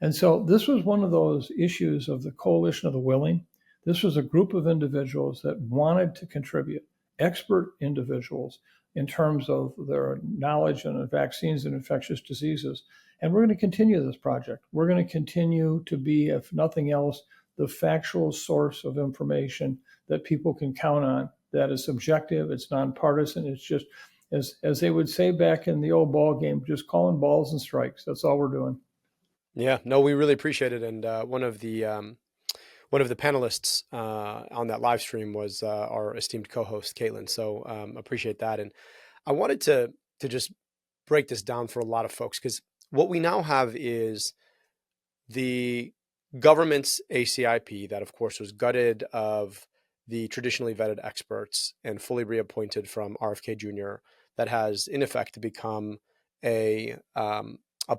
And so this was one of those issues of the coalition of the willing. This was a group of individuals that wanted to contribute, expert individuals in terms of their knowledge on vaccines and infectious diseases. And we're going to continue this project. We're going to continue to be, if nothing else, the factual source of information that people can count on, that is objective, it's nonpartisan, it's just, as they would say back in the old ball game, just calling balls and strikes. That's all we're doing. Yeah, no, we really appreciate it. And one of the panelists on that live stream was our esteemed co-host Katelyn. So appreciate that. And I wanted to just break this down for a lot of folks, because what we now have is the government's ACIP that, of course, was gutted of the traditionally vetted experts and fully reappointed from RFK Jr. that has, in effect, become a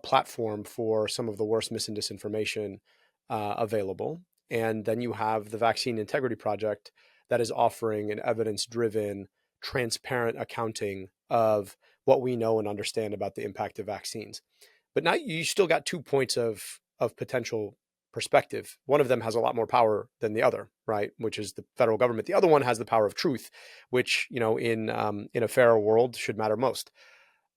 platform for some of the worst mis and disinformation available. And then you have the Vaccine Integrity Project that is offering an evidence-driven, transparent accounting of what we know and understand about the impact of vaccines. But now you still got 2 points of potential perspective. One of them has a lot more power than the other, right? Which is the federal government. The other one has the power of truth, which, in a fairer world should matter most.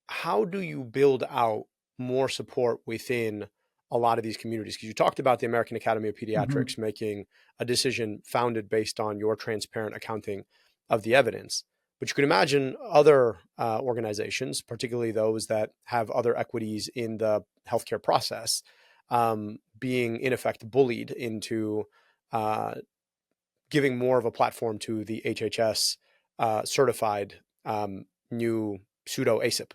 How do you build out more support within a lot of these communities? Because you talked about the American Academy of Pediatrics making a decision founded based on your transparent accounting of the evidence. But you can imagine other organizations, particularly those that have other equities in the healthcare process, being in effect bullied into giving more of a platform to the HHS certified new pseudo ACIP.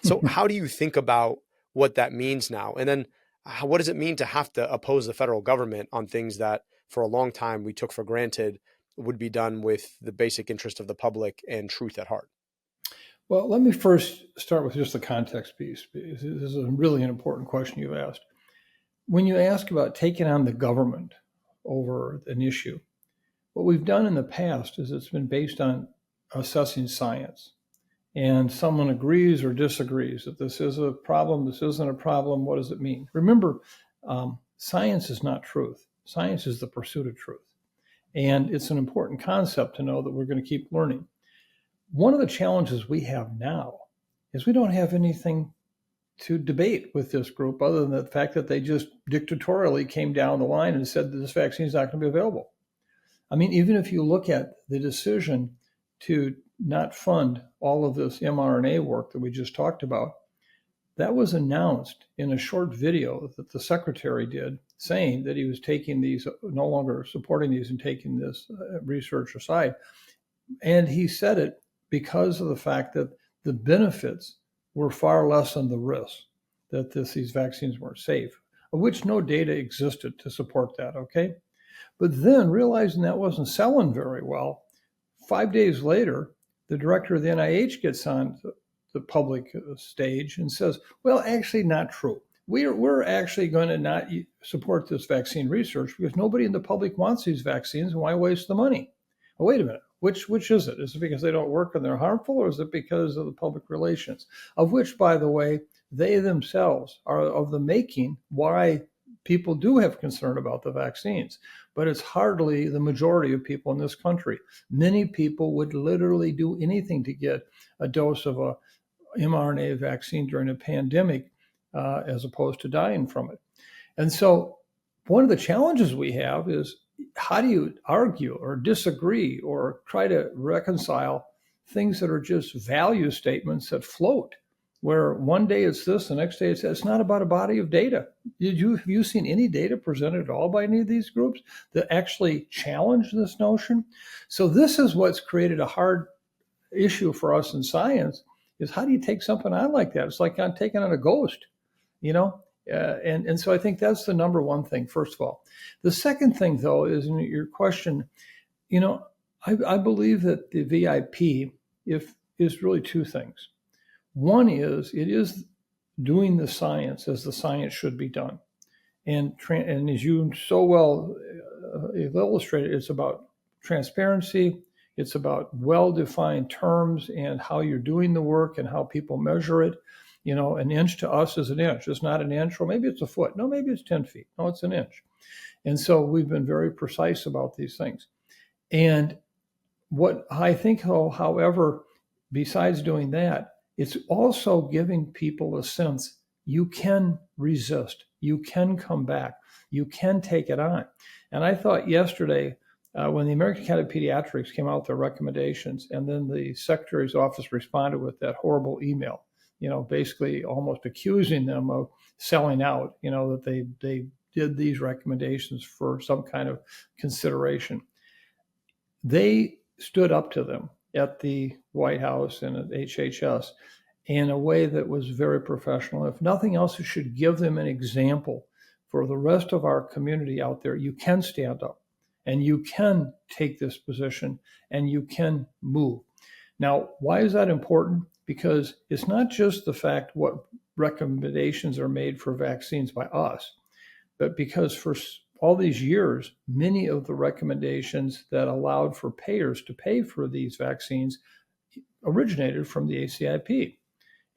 So how do you think about what that means now? And then what does it mean to have to oppose the federal government on things that for a long time we took for granted would be done with the basic interest of the public and truth at heart? Well, let me first start with just the context piece, because this is a really an important question you've asked. When you ask about taking on the government over an issue, what we've done in the past is it's been based on assessing science. And someone agrees or disagrees that this is a problem, this isn't a problem, what does it mean? Remember, science is not truth. Science is the pursuit of truth. And it's an important concept to know that we're going to keep learning. One of the challenges we have now is we don't have anything to debate with this group other than the fact that they just dictatorially came down the line and said that this vaccine is not going to be available. I mean, even if you look at the decision to not fund all of this mRNA work that we just talked about, that was announced in a short video that the secretary did saying that he was taking these, no longer supporting these and taking this research aside. And he said it because of the fact that the benefits were far less than the risks, that these vaccines weren't safe, of which no data existed to support that, okay? But then realizing that wasn't selling very well, 5 days later, the director of the NIH gets on the public stage and says, well, actually not true. We're actually going to not support this vaccine research because nobody in the public wants these vaccines, and why waste the money? Oh, wait a minute. Which is it? Is it because they don't work and they're harmful, or is it because of the public relations? Of which, by the way, they themselves are of the making why people do have concern about the vaccines. But it's hardly the majority of people in this country. Many people would literally do anything to get a dose of a mRNA vaccine during a pandemic as opposed to dying from it. And so one of the challenges we have is, how do you argue or disagree or try to reconcile things that are just value statements that float, where one day it's this, the next day it's not about a body of data. Have you seen any data presented at all by any of these groups that actually challenge this notion? So this is what's created a hard issue for us in science, is how do you take something on like that? It's like I'm taking on a ghost, you know? And so I think that's the number one thing, first of all. The second thing, though, is in your question, you know, I believe that the VIP is really two things. One is, it is doing the science as the science should be done. And as you so well illustrated, it's about transparency. It's about well-defined terms and how you're doing the work and how people measure it. You know, an inch to us is an inch. It's not an inch, or maybe it's a foot. No, maybe it's 10 feet. No, it's an inch. And so we've been very precise about these things. And what I think, however, besides doing that, it's also giving people a sense you can resist, you can come back, you can take it on. And I thought yesterday, when the American Academy of Pediatrics came out with their recommendations, and then the Secretary's office responded with that horrible email, you know, basically almost accusing them of selling out, you know, that they did these recommendations for some kind of consideration. They stood up to them at the White House and at HHS in a way that was very professional. If nothing else, it should give them an example for the rest of our community out there. You can stand up and you can take this position and you can move. Now, why is that important? Because it's not just the fact what recommendations are made for vaccines by us, but because for all these years, many of the recommendations that allowed for payers to pay for these vaccines originated from the ACIP.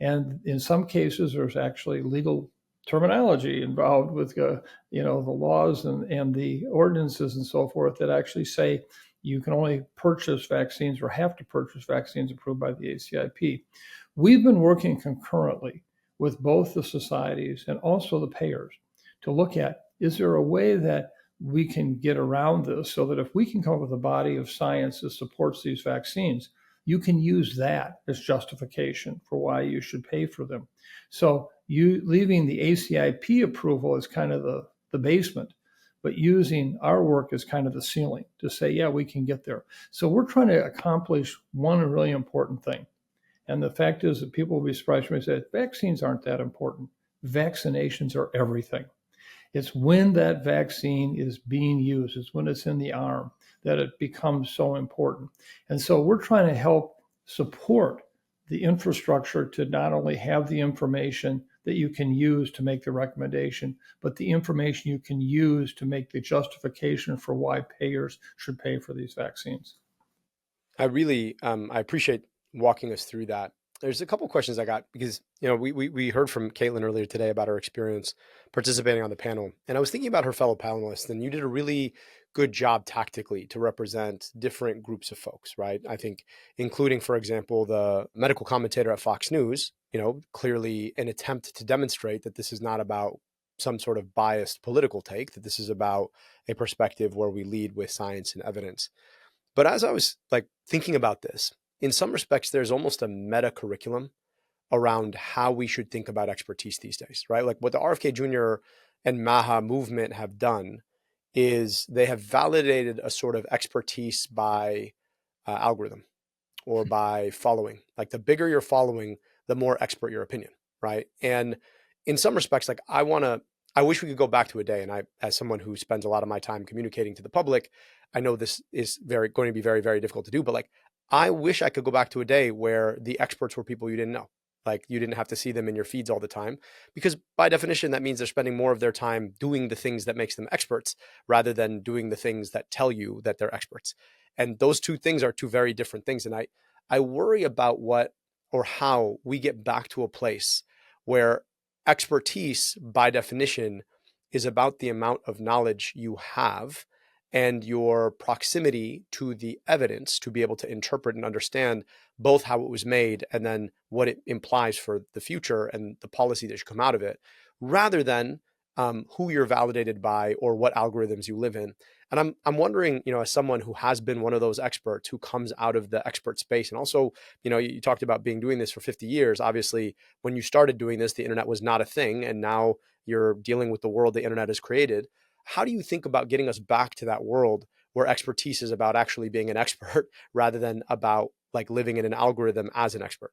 And in some cases, there's actually legal terminology involved with, you know, the laws and the ordinances and so forth that actually say you can only purchase vaccines or have to purchase vaccines approved by the ACIP. We've been working concurrently with both the societies and also the payers to look at, is there a way that we can get around this so that if we can come up with a body of science that supports these vaccines, you can use that as justification for why you should pay for them. So you leaving the ACIP approval as kind of the basement, but using our work as kind of the ceiling to say, yeah, we can get there. So we're trying to accomplish one really important thing, And the fact is that people will be surprised when we say vaccines aren't that important. Vaccinations are everything. It's when that vaccine is being used, it's when it's in the arm that it becomes so important. And so we're trying to help support the infrastructure to not only have the information that you can use to make the recommendation, but the information you can use to make the justification for why payers should pay for these vaccines. I really I appreciate walking us through that. There's a couple questions I got because we heard from Katelyn earlier today about her experience participating on the panel, and I was thinking about her fellow panelists, and you did a really good job tactically to represent different groups of folks, right? I think including, for example, the medical commentator at Fox News, clearly an attempt to demonstrate that this is not about some sort of biased political take, that this is about a perspective where we lead with science and evidence. But as I was thinking about this, in some respects, there's almost a meta curriculum around how we should think about expertise these days, right? Like what the RFK Jr. and MAHA movement have done is they have validated a sort of expertise by algorithm or by following. Like the bigger your following, the more expert your opinion, right? And in some respects, I wish we could go back to a day. And I, as someone who spends a lot of my time communicating to the public, I know this is going to be very, very difficult to do, but I wish I could go back to a day where the experts were people you didn't know. You didn't have to see them in your feeds all the time, because by definition, that means they're spending more of their time doing the things that makes them experts rather than doing the things that tell you that they're experts. And those two things are two very different things. And I worry about what or how we get back to a place where expertise, by definition, is about the amount of knowledge you have and your proximity to the evidence to be able to interpret and understand both how it was made and then what it implies for the future and the policy that should come out of it, rather than who you're validated by or what algorithms you live in. And I'm wondering, as someone who has been one of those experts who comes out of the expert space, and also, you talked about doing this for 50 years. Obviously, when you started doing this, the internet was not a thing, and now you're dealing with the world the internet has created. How do you think about getting us back to that world where expertise is about actually being an expert rather than about living in an algorithm as an expert?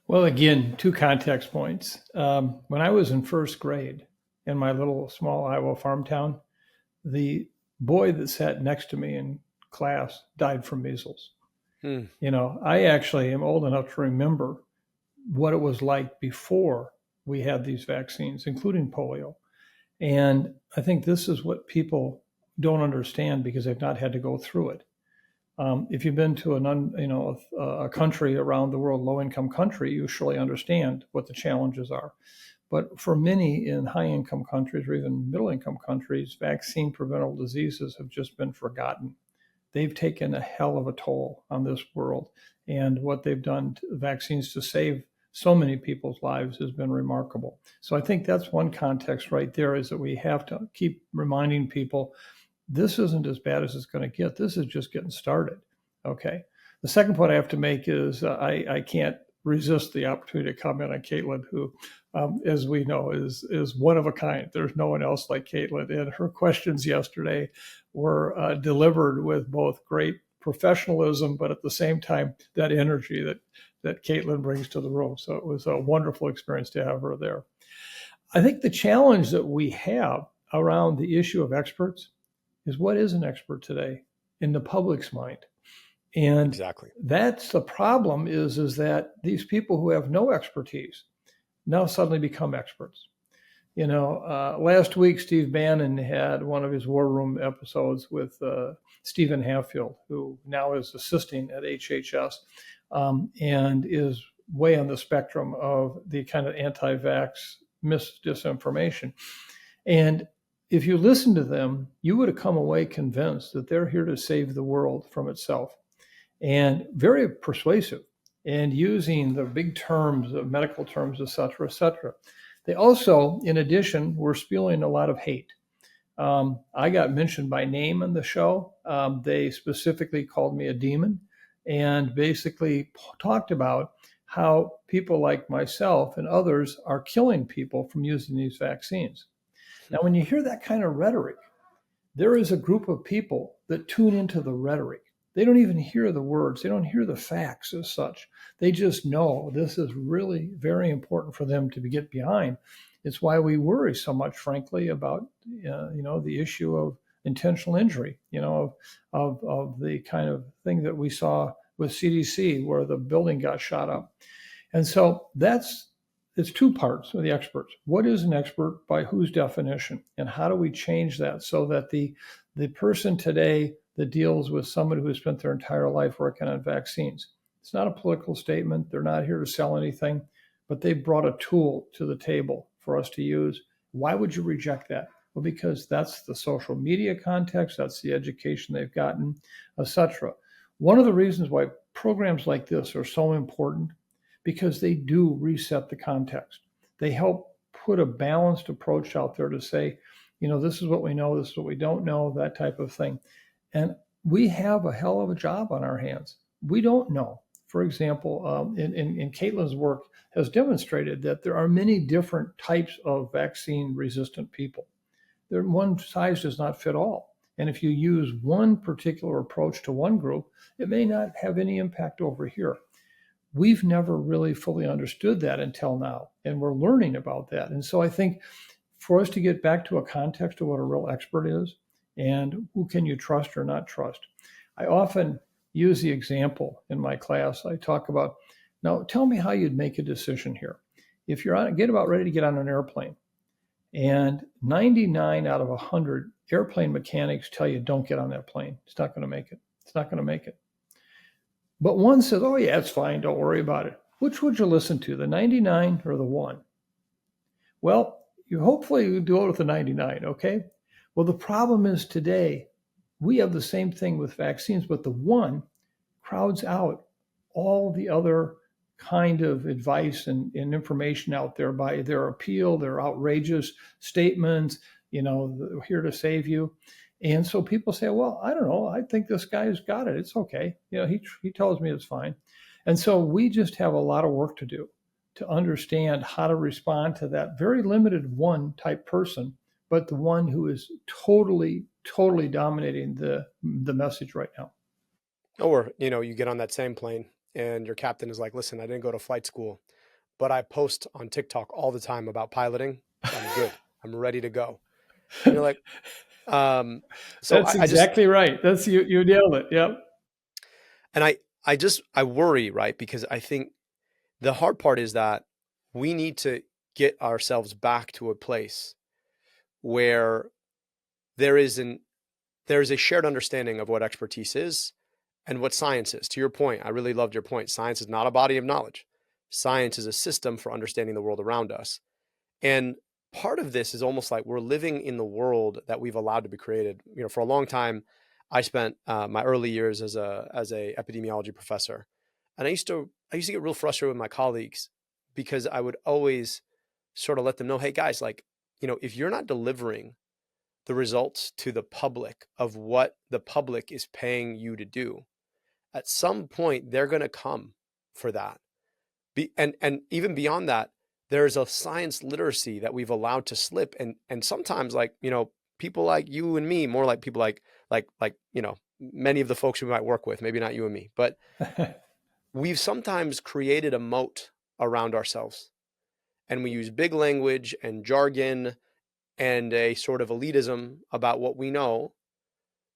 Well, again, 2 context points. When I was in first grade in my little small Iowa farm town, the boy that sat next to me in class died from measles. I actually am old enough to remember what it was like before we had these vaccines, including polio. And I think this is what people don't understand because they've not had to go through it. If you've been to a country around the world, low-income country, you surely understand what the challenges are. But for many in high-income countries or even middle-income countries, vaccine-preventable diseases have just been forgotten. They've taken a hell of a toll on this world. And what they've done to vaccines to save so many people's lives has been remarkable. So I think that's one context right there, is that we have to keep reminding people this isn't as bad as it's going to get. This is just getting started. Okay. The second point I have to make is I can't resist the opportunity to comment on Katelyn, who, as we know, is one of a kind. There's no one else like Katelyn. And her questions yesterday were delivered with both great professionalism, but at the same time, that energy that Katelyn brings to the room. So it was a wonderful experience to have her there. I think the challenge that we have around the issue of experts is what is an expert today in the public's mind. And exactly, that's the problem is that these people who have no expertise now suddenly become experts. Last week, Steve Bannon had one of his War Room episodes with Stephen Hatfield, who now is assisting at HHS and is way on the spectrum of the kind of anti-vax disinformation. And if you listen to them, you would have come away convinced that they're here to save the world from itself, and very persuasive, and using the big terms, the medical terms, et cetera, et cetera. They also, in addition, were spewing a lot of hate. I got mentioned by name on the show. They specifically called me a demon and basically talked about how people like myself and others are killing people from using these vaccines. Now, when you hear that kind of rhetoric, there is a group of people that tune into the rhetoric. They don't even hear the words. They don't hear the facts as such. They just know this is really very important for them to get behind. It's why we worry so much, frankly, about the issue of intentional injury, of the kind of thing that we saw with CDC where the building got shot up. And so it's two parts of the experts. What is an expert by whose definition? And how do we change that so that the person today that deals with somebody who has spent their entire life working on vaccines, it's not a political statement. They're not here to sell anything, but they brought a tool to the table for us to use. Why would you reject that? Well, because that's the social media context, that's the education they've gotten, etc. One of the reasons why programs like this are so important, because they do reset the context. They help put a balanced approach out there to say, this is what we know, this is what we don't know, that type of thing. And we have a hell of a job on our hands. We don't know. For example, in Katelyn's work has demonstrated that there are many different types of vaccine-resistant people. One size does not fit all. And if you use one particular approach to one group, it may not have any impact over here. We've never really fully understood that until now, and we're learning about that. And so I think for us to get back to a context of what a real expert is and who can you trust or not trust, I often use the example in my class. I talk about, now tell me how you'd make a decision here. If you're ready to get on an airplane, and 99 out of 100 airplane mechanics tell you don't get on that plane. It's not going to make it. It's not going to make it. But one says, oh yeah, it's fine. Don't worry about it. Which would you listen to, the 99 or the 1? Well, you hopefully do it with the 99, okay? Well, the problem is today, we have the same thing with vaccines, but the 1 crowds out all the other kind of advice and information out there by their appeal, their outrageous statements, here to save you. And so people say, well, I don't know. I think this guy's got it. It's okay. He tells me it's fine. And so we just have a lot of work to do to understand how to respond to that very limited 1 type person, but the one who is totally, totally dominating the message right now. Or, you get on that same plane and your captain is like, listen, I didn't go to flight school, but I post on TikTok all the time about piloting. I'm good. I'm ready to go. And you're like, so that's exactly right. That's you nailed it. Yep. And I worry, right? Because I think the hard part is that we need to get ourselves back to a place where there is a shared understanding of what expertise is and what science is. To your point, I really loved your point. Science is not a body of knowledge. Science is a system for understanding the world around us. And part of this is almost like we're living in the world that we've allowed to be created. For a long time, I spent my early years as a epidemiology professor, and I used to get real frustrated with my colleagues because I would always sort of let them know, hey guys, if you're not delivering the results to the public of what the public is paying you to do, at some point they're going to come for that. And even beyond that, there's a science literacy that we've allowed to slip. And sometimes people like you and me, more like people like many of the folks we might work with, maybe not you and me, but we've sometimes created a moat around ourselves. And we use big language and jargon and a sort of elitism about what we know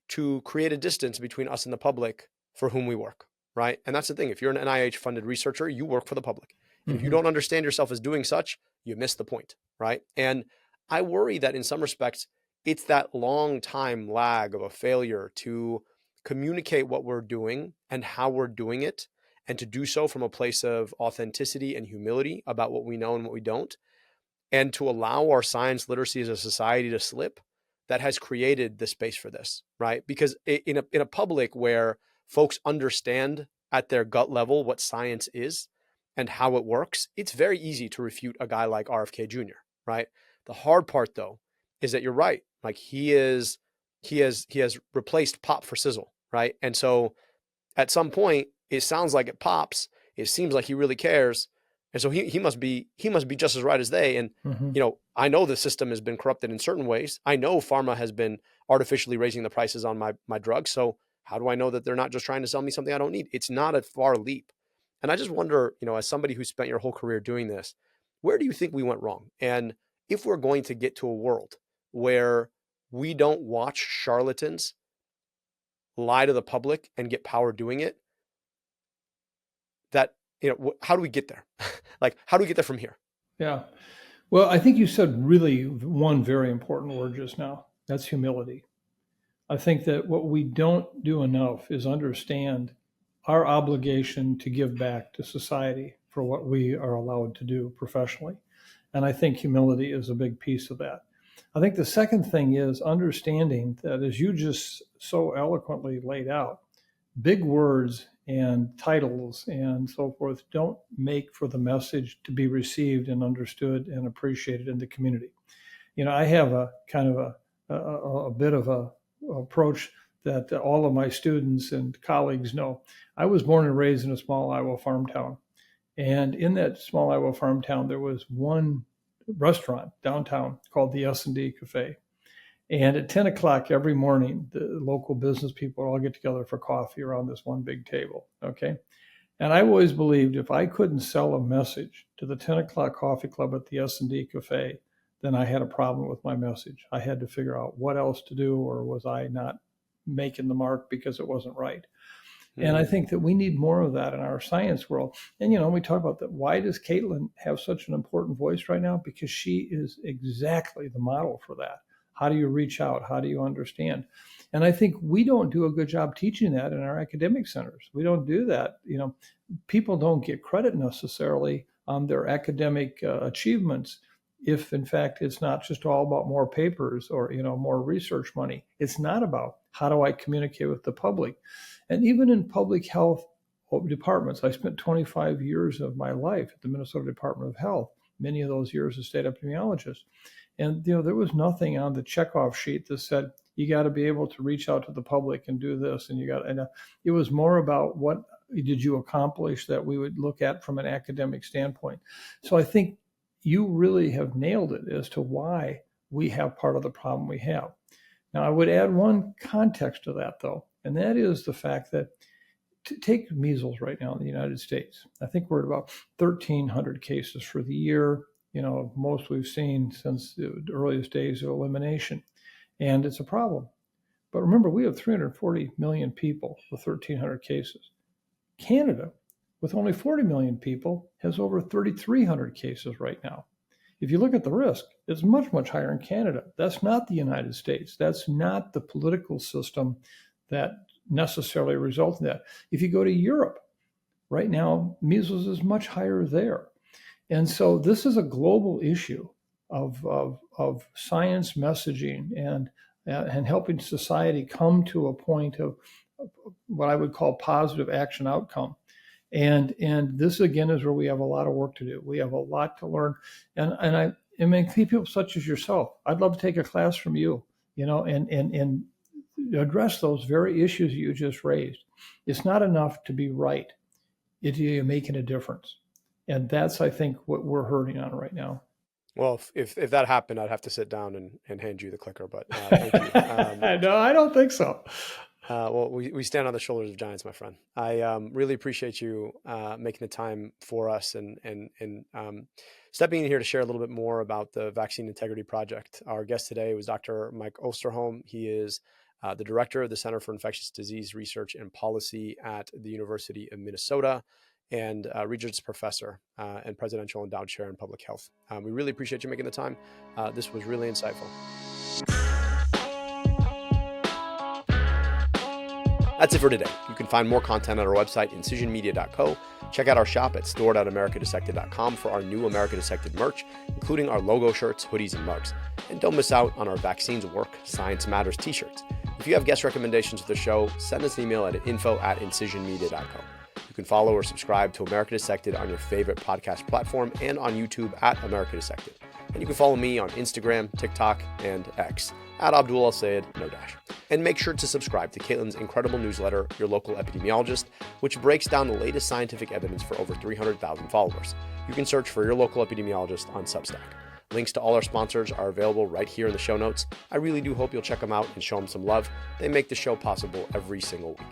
to create a distance between us and the public for whom we work, right? And that's the thing. If you're an NIH-funded researcher, you work for the public. And if you don't understand yourself as doing such, you miss the point, right? And I worry that in some respects, it's that long time lag of a failure to communicate what we're doing and how we're doing it, and to do so from a place of authenticity and humility about what we know and what we don't, and to allow our science literacy as a society to slip, that has created the space for this, right? Because in a public where folks understand at their gut level what science is and how it works, it's very easy to refute a guy like RFK Jr., right? The hard part, though, is that you're right. Like he has replaced pop for sizzle, right? And so at some point, it sounds like it pops. It seems like he really cares. And so he must be just as right as they. And, I know the system has been corrupted in certain ways. I know pharma has been artificially raising the prices on my drugs. So How do I know that they're not just trying to sell me something I don't need? It's not a far leap. And I just wonder, as somebody who spent your whole career doing this, where do you think we went wrong? And if we're going to get to a world where we don't watch charlatans lie to the public and get power doing it, that, how do we get there? Like, how do we get there from here? Yeah. Well, I think you said really one very important word just now. That's humility. I think that what we don't do enough is understand our obligation to give back to society for what we are allowed to do professionally. And I think humility is a big piece of that. I think the second thing is understanding that, as you just so eloquently laid out, big words and titles and so forth don't make for the message to be received and understood and appreciated in the community. I have a kind of a bit of a approach that all of my students and colleagues know. I was born and raised in a small Iowa farm town. And in that small Iowa farm town, there was one restaurant downtown called the S&D Cafe. And at 10 o'clock every morning, the local business people all get together for coffee around this one big table, okay? And I always believed if I couldn't sell a message to the 10 o'clock coffee club at the S&D Cafe, then I had a problem with my message. I had to figure out what else to do, or was I not making the mark because it wasn't right? And I think that we need more of that in our science world. And, we talk about that. Why does Katelyn have such an important voice right now? Because she is exactly the model for that. How do you reach out? How do you understand? And I think we don't do a good job teaching that in our academic centers. We don't do that. People don't get credit necessarily on their academic achievements if, in fact, it's not just all about more papers or, more research money. It's not about how do I communicate with the public. And even in public health departments, I spent 25 years of my life at the Minnesota Department of Health, many of those years as state epidemiologist. And, there was nothing on the checkoff sheet that said, you got to be able to reach out to the public and do this. And it was more about what did you accomplish that we would look at from an academic standpoint. So I think you really have nailed it as to why we have part of the problem we have. Now, I would add one context to that, though, and that is the fact that take measles right now in the United States. I think we're at about 1,300 cases for the year, most we've seen since the earliest days of elimination. And it's a problem. But remember, we have 340 million people with 1,300 cases. Canada, with only 40 million people, has over 3,300 cases right now. If you look at the risk, it's much, much higher in Canada. That's not the United States. That's not the political system that necessarily results in that. If you go to Europe, right now, measles is much higher there. And so this is a global issue of science messaging and helping society come to a point of what I would call positive action outcome. And this again is where we have a lot of work to do. We have a lot to learn. And people such as yourself, I'd love to take a class from you, and address those very issues you just raised. It's not enough to be right. You're making a difference. And that's, I think, what we're hurting on right now. Well, if that happened, I'd have to sit down and hand you the clicker, but thank you. No, I don't think so. Well, we stand on the shoulders of giants, my friend. I really appreciate you making the time for us and stepping in here to share a little bit more about the Vaccine Integrity Project. Our guest today was Dr. Mike Osterholm. He is the director of the Center for Infectious Disease Research and Policy at the University of Minnesota, and Regents Professor and Presidential Endowed Chair in Public Health. We really appreciate you making the time. This was really insightful. That's it for today. You can find more content on our website, incisionmedia.co. Check out our shop at store.americadissected.com for our new America Dissected merch, including our logo shirts, hoodies, and mugs. And don't miss out on our Vaccines Work, Science Matters t-shirts. If you have guest recommendations for the show, send us an email at info@incisionmedia.co. You can follow or subscribe to America Dissected on your favorite podcast platform and on YouTube at America Dissected. And you can follow me on Instagram, TikTok, and X at Abdul no dash. And make sure to subscribe to Katelyn's incredible newsletter, Your Local Epidemiologist, which breaks down the latest scientific evidence for over 300,000 followers. You can search for Your Local Epidemiologist on Substack. Links to all our sponsors are available right here in the show notes. I really do hope you'll check them out and show them some love. They make the show possible every single week.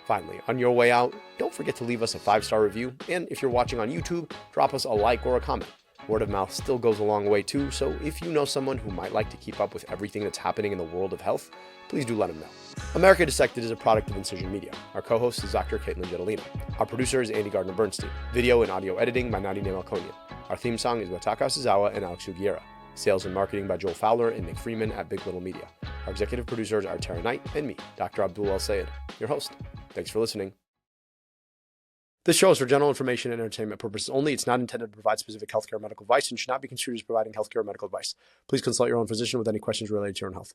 Finally, on your way out, don't forget to leave us a 5-star review, and if you're watching on YouTube, drop us a like or a comment. Word of mouth still goes a long way too, so if you know someone who might like to keep up with everything that's happening in the world of health, please do let them know. America Dissected is a product of Incision Media. Our co-host is Dr. Katelyn. Our producer is Andy Gardner-Bernstein. Video and audio editing by Nadine Malkonian. Our theme song is by Taka Suzawa and Alex Ugiera. Sales and marketing by Joel Fowler and Nick Freeman at Big Little Media. Our executive producers are Tara Knight and me, Dr. Abdul Al-Sayed, your host. Thanks for listening. This show is for general information and entertainment purposes only. It's not intended to provide specific healthcare or medical advice and should not be construed as providing healthcare or medical advice. Please consult your own physician with any questions related to your own health.